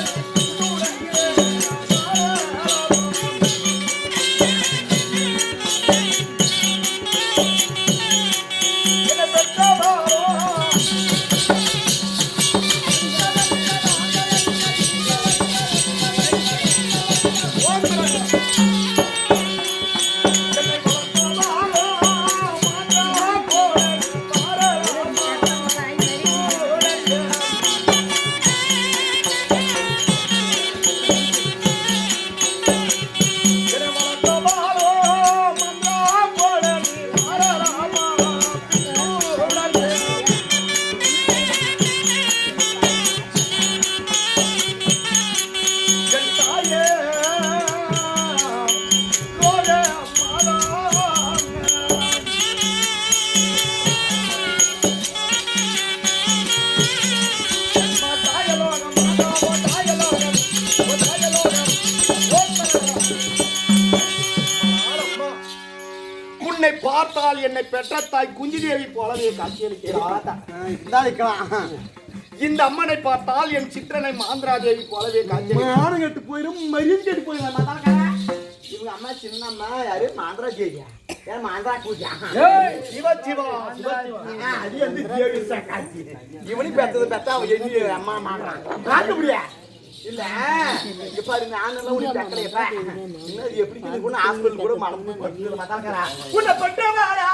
பார்த்தால் என்னை பெற்ற தாய் குஞ்சி தேவி போலவே காட்சியளிக்கிறார். இந்த அம்மனை பார்த்தால் என் சிற்றனை மாந்திரா தேவி போலவே காட்சியளிக்கிறார். கெட்டு போயிடும் மரியும் கெட்டு போயிடும். இவங்க அம்மா சின்ன அம்மா யாரு மாந்திரா தேவியா ஏன் மாந்திரா பூஜா அது வந்து தேவி காட்சி இவனையும் பெத்தா அவன் எண்ணி அம்மா மாடுறான் காட்ட முடியா இல்ல இங்க பாரு நானெல்லாம் உனக்கு தக்கலையப்பா இன்னும் எப்படி கூட ஹாஸ்பிட்டல் கூட மறந்து மாட்டாங்கிறா உன்னை பட்டவாடா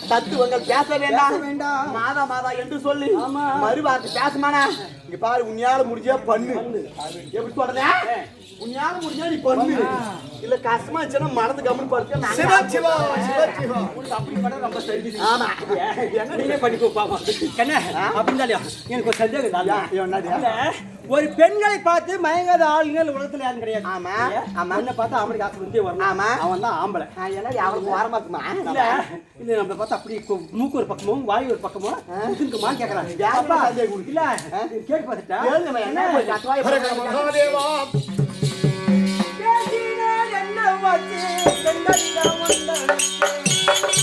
தத்துவங்கள் பேச வேண்டாம் மாதா மாதா என்று சொல்லி மறுவார்த்தை பேசமானா இங்க பாரு உன்னையால முடிஞ்சா பண்ணு எப்படி சொல்றத உன்னால முடிஞ்சா நீ பண்ணு இல்ல கஷ்டமா இருந்துச்சுன்னா மனது கம்மி படுத்து சிவா சிவா சிவா சிவா அப்படி பண்ண ரொம்ப சரி. ஆமா என்ன நீங்க பண்ணிக்கோ பாப்பா என்ன அப்படின்னாலே எனக்கு ஒரு சந்தேகம் இல்ல. ஒரு பெண்களை பார்த்து மயங்காத ஆளுங்க உலகத்துல யாரும் கிடையாது. ஆமா ஆமா என்ன பார்த்தா ஆம்பளை காசு வந்து வரணும். ஆமா அவன் தான் ஆம்பளை. ஏன்னா அவளுக்கு வாரமா இருக்குமா இல்ல இல்ல நம்மள பார்த்தா அப்படி மூக்கு ஒரு பக்கமும் வாய் ஒரு பக்கமும் இருக்குமான்னு கேக்குறாங்க. யாருப்பா அப்பா, சந்தேகம் உனக்கு? இல்ல கேட்டு பார்த்துட்டா கேளுங்க என்ன ஒரு கட்டுவாய் மகாதேவா என்ன வாச்சு பெண்கள் வந்தாங்க.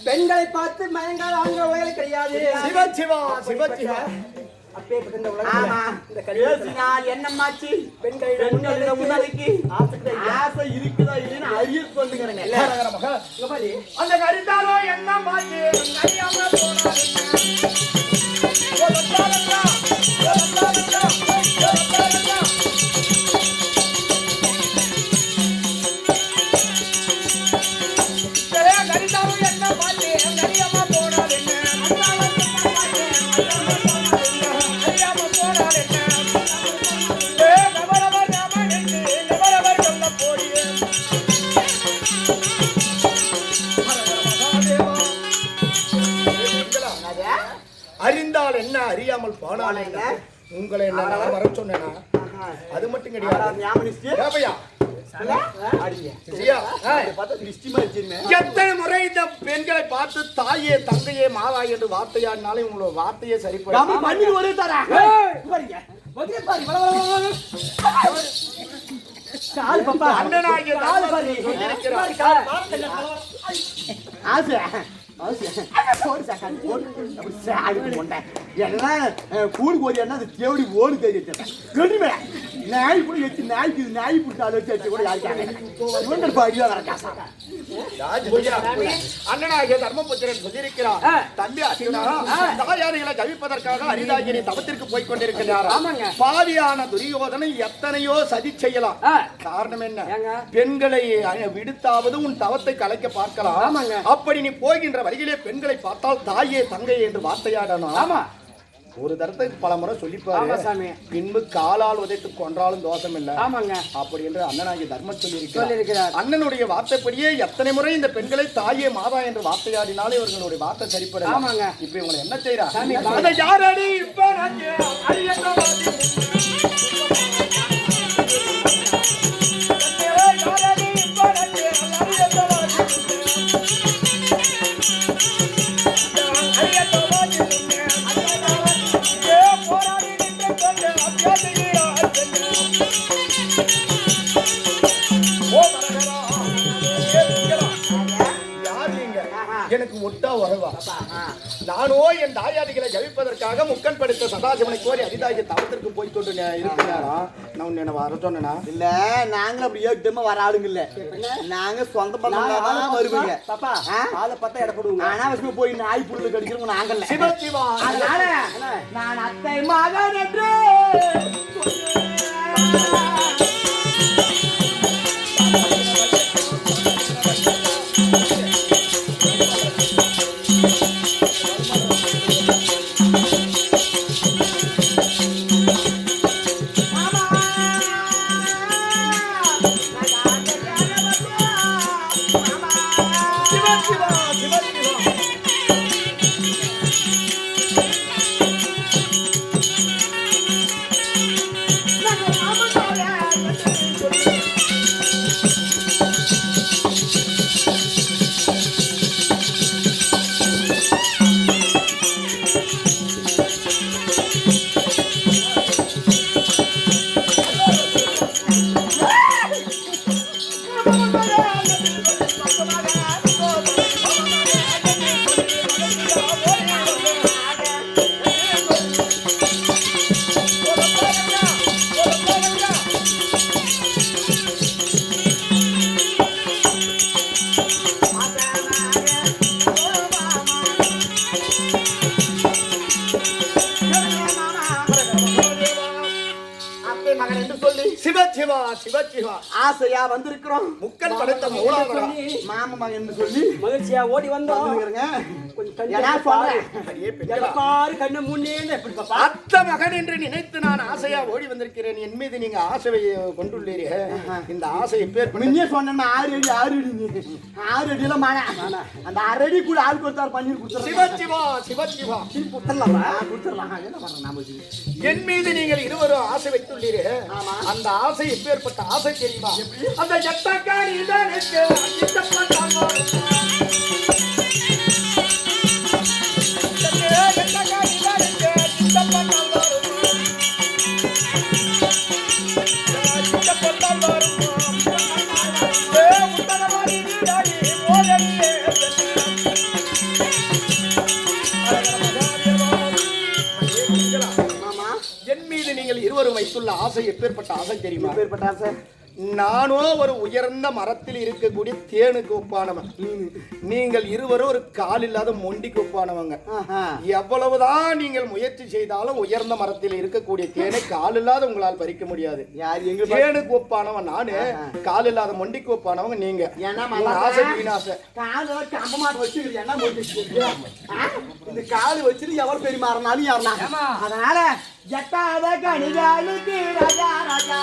பெண்களை பார்த்து மயங்காத ஆண்கள் உலகில் கிடையாது. சிவா சிவா சிவா சிவா அப்பேற்பட்ட இந்த ஆமா உலகத்துல இந்த கல்யாணம் பேசினால் என்னம்மாச்சு பெண்களிடம் முன்னாடிக்கு ஆசை இருக்குதா இல்லைன்னு அறிய சொல்லுங்கிறேங்க மகா இங்க பாரு. அந்த கரித்தாலோ என்ன மாத்தி அறியாம போனாரு கரித்தாலோ என்ன மாத்தி அறியாம போனாரு அறியாம போனாரு கபரவர் ராமன் கபரவர் சொல்ல போடியே அறிந்தால் என்ன அறியாமல் போனால் என்ன உங்களை என்ன நான் வர சொன்னேனா அது மட்டும் கிடையாது ஏப்பையா சரியா? எத்தனை முறை இந்த பெண்களை பார்த்து தாயே தங்கையே மாவா என்று வார்த்தையாடினாலே உங்களோட வார்த்தையே சரிப்படும் பண்ணி ஒரு தரா பாருங்க. வந்து பாரு. வர, வர, வர, வர. கால் பாப்பா. அண்ணனாகிய கால் பாரு. சொல்லியிருக்கிறார். கால். ஆசை போடு சாக்காடு போடு சாடு போண்டேன் எல்லாம் கூடு போய் என்ன அது தேவடி ஓடு தெரியும் கண்டிப்பா நாய் போய் வச்சு நாய்க்கு நாய் பிடிச்சி அதை வச்சு கூட யாருக்காங்க பாடியா வர காசா அண்ணனாகிய தர்மபுத்திரன் சொல்லியிருக்கிறார் தம்பி அர்ஜுனா தாயாரிகளை ஜபிப்பதற்காக அரிதாகிரி தவத்திற்கு போய் கொண்டிருக்கிறார் ஆமாங்க. பாதியான துரியோதனை எத்தனையோ சதி செய்யலாம் காரணம் என்ன பெண்களை விடுத்தாவது உன் தவத்தை கலைக்க பார்க்கலாம் ஆமாங்க. அப்படி நீ போகின்ற வழியிலே பெண்களை பார்த்தால் தாயே தங்கையே என்று வார்த்தையாடணும் ஆமா. ஒரு தரத்தை பல முறை ஆமா சொல்லிப்பாரு சாமி. பின்பு காலால் உதைத்து கொன்றாலும் தோஷம் இல்லை ஆமாங்க. அப்படி என்று அண்ணனாகிய தர்மம் சொல்லியிருக்கிறார். சொல்லியிருக்கிறார் அண்ணனுடைய வார்த்தைப்படியே எத்தனை முறை இந்த பெண்களை தாயே மாதா என்று வார்த்தையாடினாலே இவர்களுடைய வார்த்தை சரிப்படும் ஆமாங்க. இப்ப இவங்களை என்ன செய்யறா சாமி, அதை யாரடி இப்ப நான் அறியற்றவாதி. யாரடி இப்ப நான் அறியற்றவாதி. அறியற்றவாதி. போராடி நின்று கொண்டு அத்தியாசிகிறார் எனக்கு முட்டா வரவா நானோ என் தாயாதிகளை ஜபிப்பதற்காக முக்கன் படுத்த சதாசிவனை கோரி அரிதாகிய தவத்திற்கு போய் கொண்டு இருக்கிறாரா நான் என்ன வர சொன்னா இல்ல நாங்க அப்படி ஏட்டுமா வர ஆளுங்க இல்ல நாங்க சொந்த பந்தம் வருவீங்க பாப்பா ஆளை பார்த்தா இடப்படுவோங்க. அனாவசியமா போய் நாய் புல்லு கடிக்கிறவங்க நாங்கல்ல சிவா சிவா அதனால நான் அத்தை மகன் என்று சிவா மகன் என்று சொல்லி சிவசிவா சிவசிவா ஆசையா வந்திருக்கிறோம். முக்கன் படைத்த மூலாவரா மாம மகன் என்று சொல்லி மகிழ்ச்சியா ஓடி வந்தோம். வந்துருங்க. கொஞ்சம் ஏன்னா சொல்றேன். அடியே பெண்களா. பாரு கண்ணு முன்னே எப்படி பாப்பா அத்த மகன் என்று நினைத்து நான் ஆசையா ஓடி வந்திருக்கிறேன். என் மீது நீங்க ஆசையை கொண்டுள்ளீரே. இந்த ஆசை எப்பேர் முன்னே சொன்னா 6 அடி நீ 6 அடியில மானா அந்த 6 அடி கூட ஆள் கொடுத்தார் பன்னீர் கொடுத்தார். சிவசிவா சிவசிவா கொடுத்துடலாமா? கொடுத்துடலாம். என்ன பண்றோம் நாம? என் மீது நீங்கள் இருவரும் ஆசை வைத்துள்ளீரே. அந்த ஆசை எப்பேற்பட்ட ஆசை தெரியுமா? அந்த எட்டக்காரி தான் என் மீது நீங்கள் இருவரும் வைத்துள்ள ஆசை எப்பேற்பட்ட ஆசை தெரியுமா? எப்பேற்பட்ட ஆசை? நானோ ஒரு உயர்ந்த மரத்தில் இருக்கக்கூடிய தேனுக்கு ஒப்பானவன். நீங்கள் இருவரும் ஒரு கால் இல்லாத மொண்டிக்கு ஒப்பானவங்க. எவ்வளவுதான் நீங்கள் முயற்சி செய்தாலும் உயர்ந்த மரத்தில் இருக்கக்கூடிய தேனை கால் இல்லாத உங்களால் பறிக்க முடியாது. தேனுக்கு ஒப்பானவன் நானு, கால் இல்லாத மொண்டிக்கு ஒப்பானவங்க நீங்க. ஆசை வீணாசை. இந்த காலு வச்சுட்டு எவ்வளவு பெரிய மாறினாலும் யாருனா அதனால எட்டாத கணிகளுக்கு ராஜா ராஜா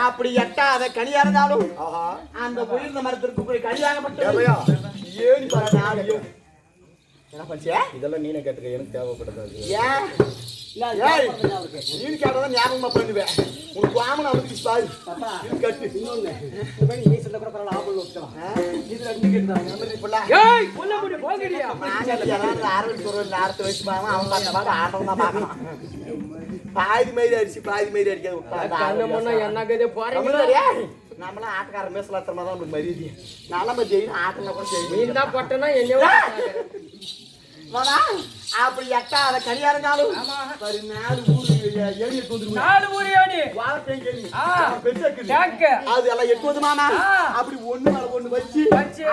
அப்படி எட்டாத கனியா இருந்தாலும் அந்த உயர்ந்த மரத்திற்கு போய் கனியாகப்பட்டது ஏணி பாரு. என்ன பண்ணியா? இதெல்லாம் நீனே கேட்டுக்க, எனக்கு தேவைப்படுது. ஏன் நீனு கேட்டதான் ஞாபகமா பண்ணுவேன். உனக்கு வாமன அவருக்கு பாரு கட்டு இன்னொன்னு நீ சொல்ல கூட பரவாயில்ல ஆபல் வச்சுக்கலாம். இது ரெண்டு கேட்டாங்க மெமரி ஃபுல்லா ஏய் கொல்ல முடி போகடியா. நாங்க யாராவது ஆரம்பிச்சு ஒரு நேரத்தை வச்சு பாவம் அவன் பார்த்த ஆட்டம் தான் பார்க்கணும். பாதி மாதிரி அடிச்சு பாதி மாதிரி அடிக்காது. கண்ணு முன்ன என்ன கதே போறீங்க? நம்மளாம் ஆட்டக்கார மேசலாத்திரமா தான் உங்களுக்கு மரியாதை. நாலாம் செய்யணும் ஆட்டம்லாம் கூட செய்யணும். நீ தான் போட்டனா என்னைய அப்படி எட்டாத கனியா இருந்தாலும் சரி 4 ஊரு ஏணி எடுத்து வந்துருவோம். 4 ஊரு ஏணி வாரத்தையும் கேள்வி டேங்க் அது எல்லாம் எட்டு வந்து மாமா அப்படி ஒண்ணு மேல ஒண்ணு வச்சு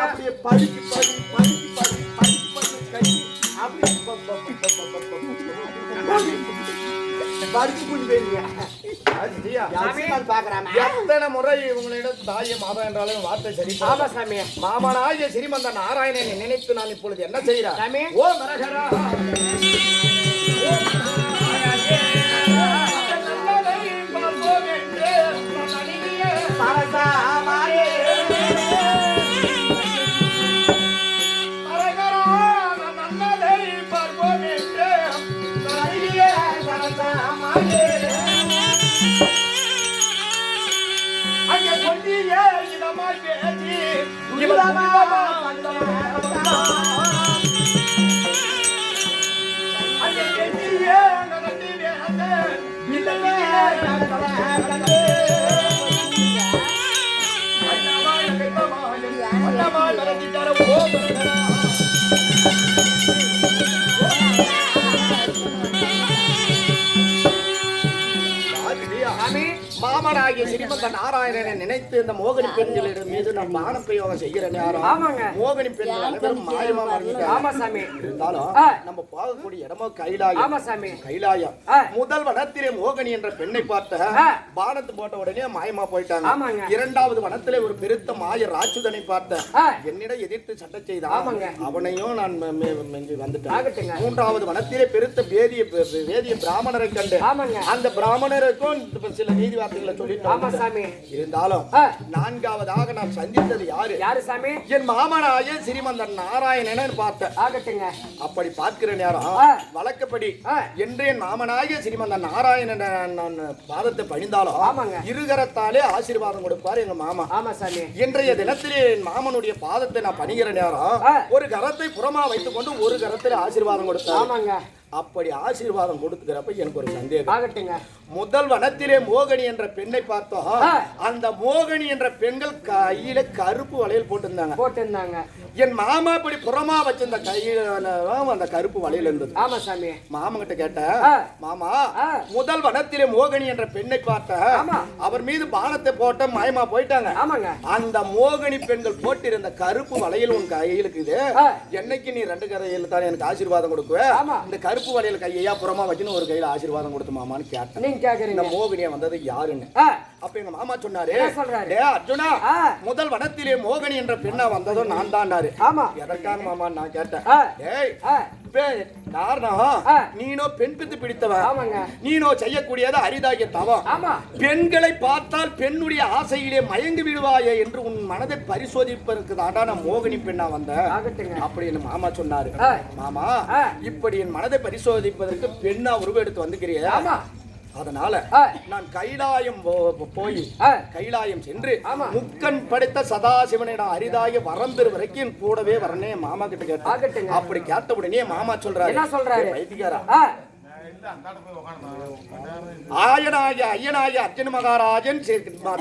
அப்படியே படிக்கு படி படிக்கு படி படிக்கு படி கட்டி அப்படி படிச்சு கொண்டு போயிருங்க. எத்தனை முறை உங்களிடம் தாயை மாமா என்றாலும் வார்த்தை சரி. ஆமா சாமி. மாமனாகிய ஸ்ரீமந்த நாராயணனை நினைத்து நான் இப்பொழுது என்ன செய்கிறேன்? சாமி ஓ மரகரா மாமனாகிய ஸ்ரீமந்த நாராயணனை நினைத்து இந்த மோகினி பெண்களிடம் மீது நான் பான பிரயோகம் செய்கிறேன். யாரும் மோகினி பெண்கள் அனைவரும் மாயமா இருந்தாலும் நம்ம போகக்கூடிய இடமோ கைலாயம். ஆமா சாமி. கைலாயம் முதல் வனத்திலே மோகினி என்ற பெண்ணை பார்த்த பானத்து போட்ட உடனே மாயமா போயிட்டாங்க. இரண்டாவது வனத்திலே ஒரு பெருத்த மாய ராட்சுதனை பார்த்த என்னிடம் எதிர்த்து சட்டை செய்தான். அவனையும் நான் வந்துட்டேன். மூன்றாவது வனத்திலே பெருத்த வேதிய பிராமணரை கண்டு அந்த பிராமணருக்கும் சில நீதி வார்த்தைகளை சொல்லிட்டு சாமி. இருந்தாலும் நான்காவதாக நான் சந்தித்தது யாரு? யாரு சாமி? என் மாமனாய ஸ்ரீமந்தன் நாராயணன் பார்த்தேன். ஆகட்டுங்க. அப்படி பார்க்கிற நேரம் வழக்கப்படி என்று என் மாமனாய ஸ்ரீமந்தன் நாராயணன் நான் பாதத்தை பணிந்தாலும் இருகரத்தாலே ஆசீர்வாதம் கொடுப்பார் எங்க மாமா. ஆமா சாமி. இன்றைய தினத்திலே என் மாமனுடைய பாதத்தை நான் பணிகிற நேரம் ஒரு கரத்தை புறமா வைத்துக் கொண்டு ஒரு கரத்தில் ஆசீர்வாதம் கொடுத்தார். ஆமாங்க. அப்படி ஆசீர்வாதம் கொடுக்கிறப்ப எனக்கு ஒரு சந்தேகம். ஆகட்டுங்க. முதல் வனத்திலே மோகினி என்ற பெண்ணை பார்த்தோம். அந்த மோகினி என்ற பெண்கள் கையில கருப்பு வளையல் போட்டிருந்தாங்க. என் மாமா இப்படி புறமா வச்சிருந்த கையில அந்த கருப்பு வளையல் இருந்தது. ஆமா சாமி. மாமா கிட்ட கேட்டேன், மாமா முதல் வனத்திலே மோகினி என்ற பெண்ணை பார்த்தேன், அவர் மீது பானத்தை போட்ட மாயமா போயிட்டாங்க. ஆமாங்க. அந்த மோகினி பெண்கள் போட்டிருந்த கருப்பு வளையல் உன் கையில இருக்குது, என்னைக்கு நீ ரெண்டு கையில தான் எனக்கு ஆசீர்வாதம் கொடுக்குவே, இந்த கருப்பு வளையல் கையா புறமா வச்சுன்னு ஒரு கையில ஆசீர்வாதம் கொடுத்து மாமான்னு கேட்டேன். நீங்க கேக்குறீங்க இந்த மோகினியா வந்தது யாருன்னு. அப்ப எங்க மாமா சொன்னாரு, அர்ஜுனா முதல் வனத்திலே மோகினி என்ற பெண்ணா வந்ததும் நான் தான். ஆமா. எதற்காக மாமா நான் கேட்டேன். காரணம் நீனோ பெண் பித்து பிடித்தவன், நீனோ செய்யக்கூடியது அரிதாகிய தவம். பெண்களை பார்த்தால் பெண்ணுடைய ஆசையிலே மயங்கி விடுவாயே என்று உன் மனதை பரிசோதிப்பதற்கு தாண்டா நான் மோகினி பெண்ணா வந்தேன் அப்படின்னு மாமா சொன்னாரு. மாமா இப்படி என் மனதை பரிசோதிப்பதற்கு பெண்ணா உருவெடுத்து வந்துக்கிறியா, அதனால நான் கைலாயம் போய் கைலாயம் சென்று முக்கன் படைத்த சதாசிவனிடம் அரிதாய வரம் பெறு வரைக்கும் கூடவே வரனே மாமா கிட்ட கேட்டேன். அப்படி கேட்ட உடனே மாமா சொல்றாரு, வைத்தியக்காரா ஆயனாகிய ஐயனாகிய அர்ஜுன மகாராஜன்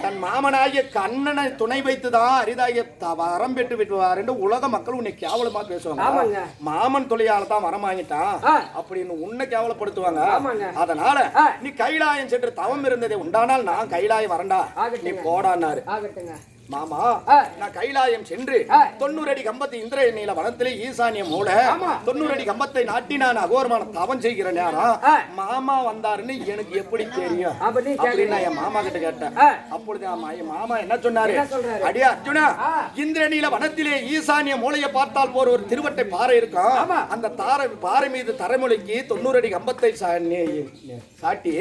தன் மாமனாகிய கண்ணனை துணை வைத்துதான் அரிதாகிய வரம் பெற்று விட்டுவார் என்று உலக மக்கள் உன்னை கேவலமா பேசுவாங்க. மாமன் தொழிலால தான் வரம் வாங்கிட்டான் அப்படின்னு உன்னை கேவலப்படுத்துவாங்க. அதனால நீ கைலாயம் சென்று தவம் இருந்ததை உண்டானால் நான் கைலாயம் வரண்டா, நீ போடான்னாரு. மாமா நான் கைலாயம் சென்று 90 அடி கம்பத்தை இந்திர நீல வனத்திலே ஈசானிய மூல 90 அடி கம்பத்தை நாட்டி நான் அகோரமான தவம் செய்கிற நேரம் மாமா வந்தாருன்னு எனக்கு எப்படி தெரியும் அப்படின்னு என் மாமா கிட்ட கேட்டேன். அப்பொழுது மாமா என்ன சொன்னாரு, அடியா அர்ஜுனா இந்திர நீல வனத்திலே ஈசானிய மூலையை பார்த்தால் போற ஒரு திருவட்டை பாறை இருக்கும், அந்த பாறை மீது தரைமொழிக்கு 90 அடி கம்பத்தை சாட்டி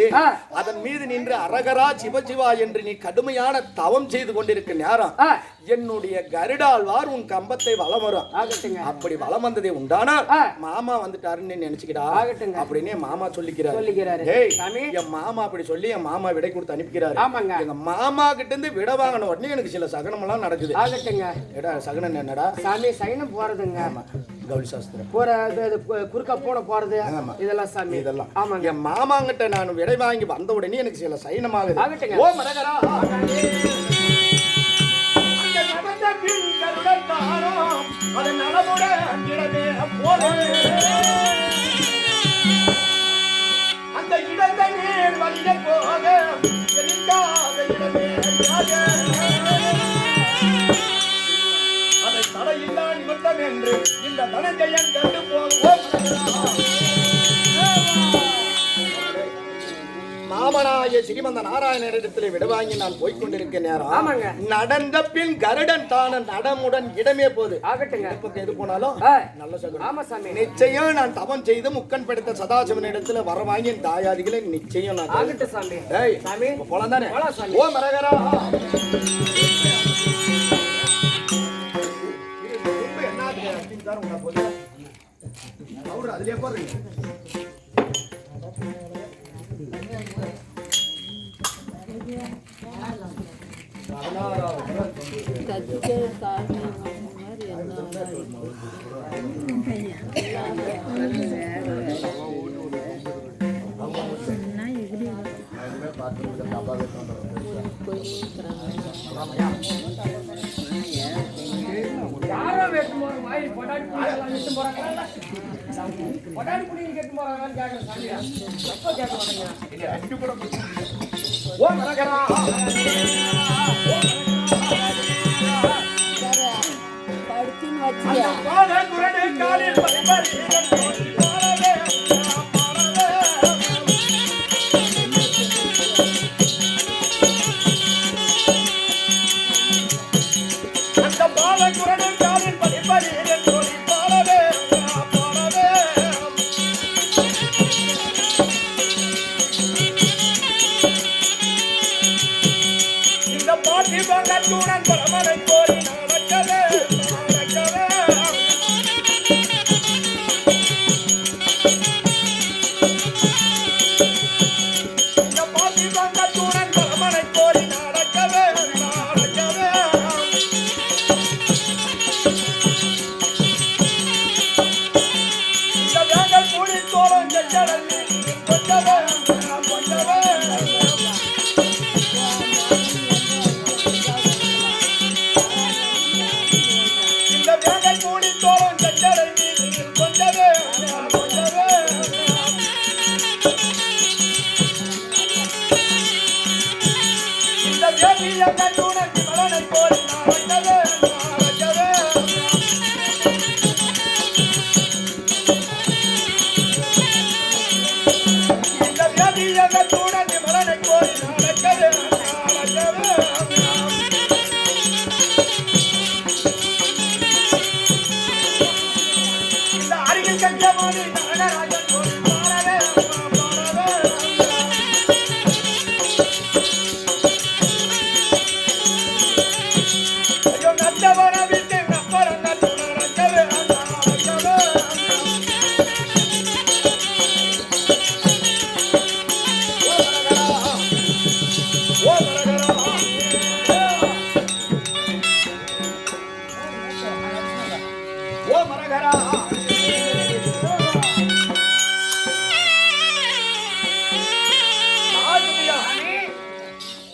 அதன் மீது நின்று அரகரா சிவசிவா என்று நீ கடுமையான தவம் செய்து கொண்டிருக்க நேரம் என்னுடைய கருடாழ்வார் உன் கம்பத்தை வலம் வரும். அப்படி வலம் வந்ததே உண்டானால் மாமா வந்துட்டாருன்னு நினைச்சுக்கிடா அப்படின்னு மாமா சொல்லிக்கிறாரு. என் மாமா அப்படி சொல்லி என் மாமா விடை கொடுத்து அனுப்பிக்கிறாரு. எங்க மாமா கிட்ட இருந்து விட வாங்கின உடனே எனக்கு சில சகனம் எல்லாம் நடக்குது. சகனம் என்னடா சாமி? சகனம் போறதுங்க, கௌரி சாஸ்திரம் குறுக்க போறது இதெல்லாம் சாமி. இதெல்லாம் ஆமாங்க. என் மாமா கிட்ட நான் விடை வாங்கி வந்த உடனே எனக்கு சில சைனமாகுது. ஓ மரகரா அந்த இடத்தை நீர் வந்த போக அதை தடையில்லா நிமித்தம் என்று இந்த தனஞ்சயன் கண்டு போவோம். மாமனாய ஸ்ரீமந்த நாராயணனிடத்திலே விடவாங்கி நான் போய்கொண்டிருக்க நேரம் நடந்த பின் கருடன் தான நடமுடன் இடமே போது. எது போனாலும் நல்ல சகுனம். நிச்சயம் நான் தவம் செய்து முக்கன் படைத்த சதாசிவன் இடத்துல வர வாங்கி தாயாதிகளை நிச்சயம் நான் போலாம் தானே. ஓ மரகரா அதுலயே போறீங்க. யாரோ வெட்டு போறாங்க வாய் பொட்டாடி புடிங்கலாம் வெட்டு போறாங்க. பொட்டாடி புடிங்க கேட்டு போறாங்கன்னு கேக்குற சாமியா. அப்ப கேட்க மாட்டேங்க. இது அடி கூட ஓ மரகரா படுத்தின் வச்சியா பாட குரடே காலில் பரிபாரி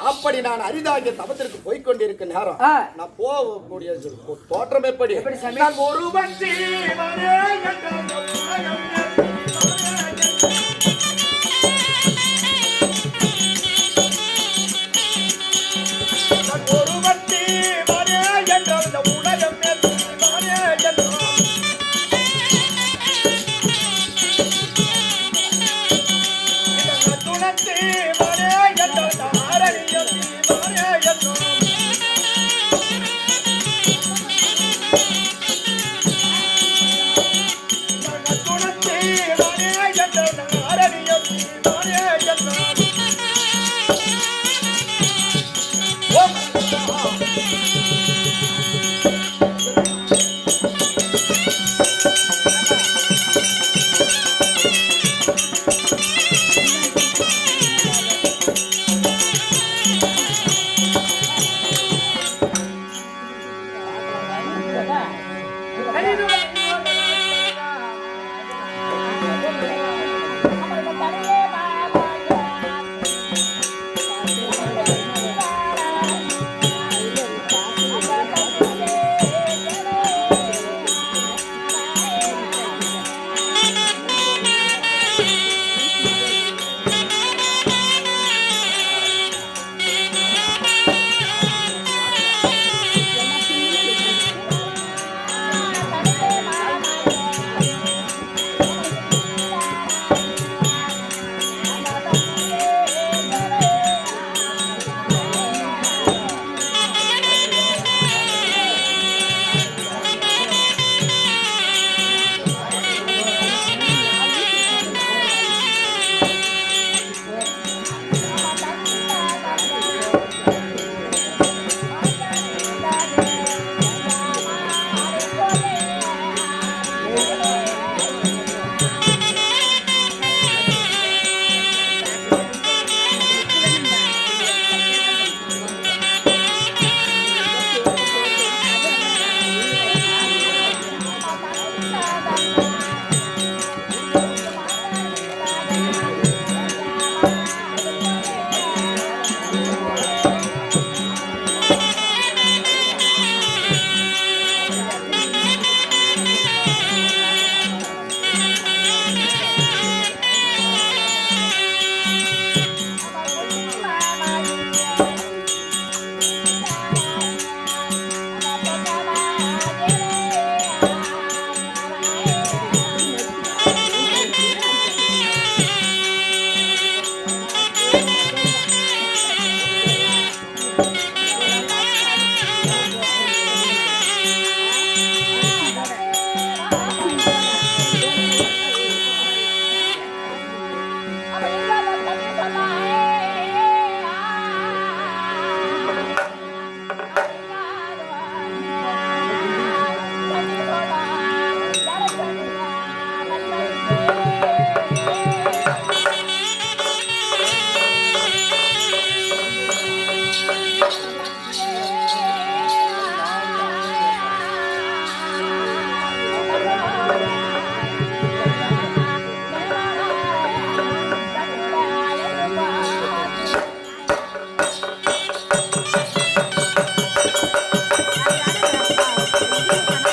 அப்படி நான் அரிதாகிய தபத்திற்கு போய்கொண்டிருக்க நேரம் நான் போகக்கூடிய தோற்றம் எப்படி நான் ஒருவன் ஜீவனே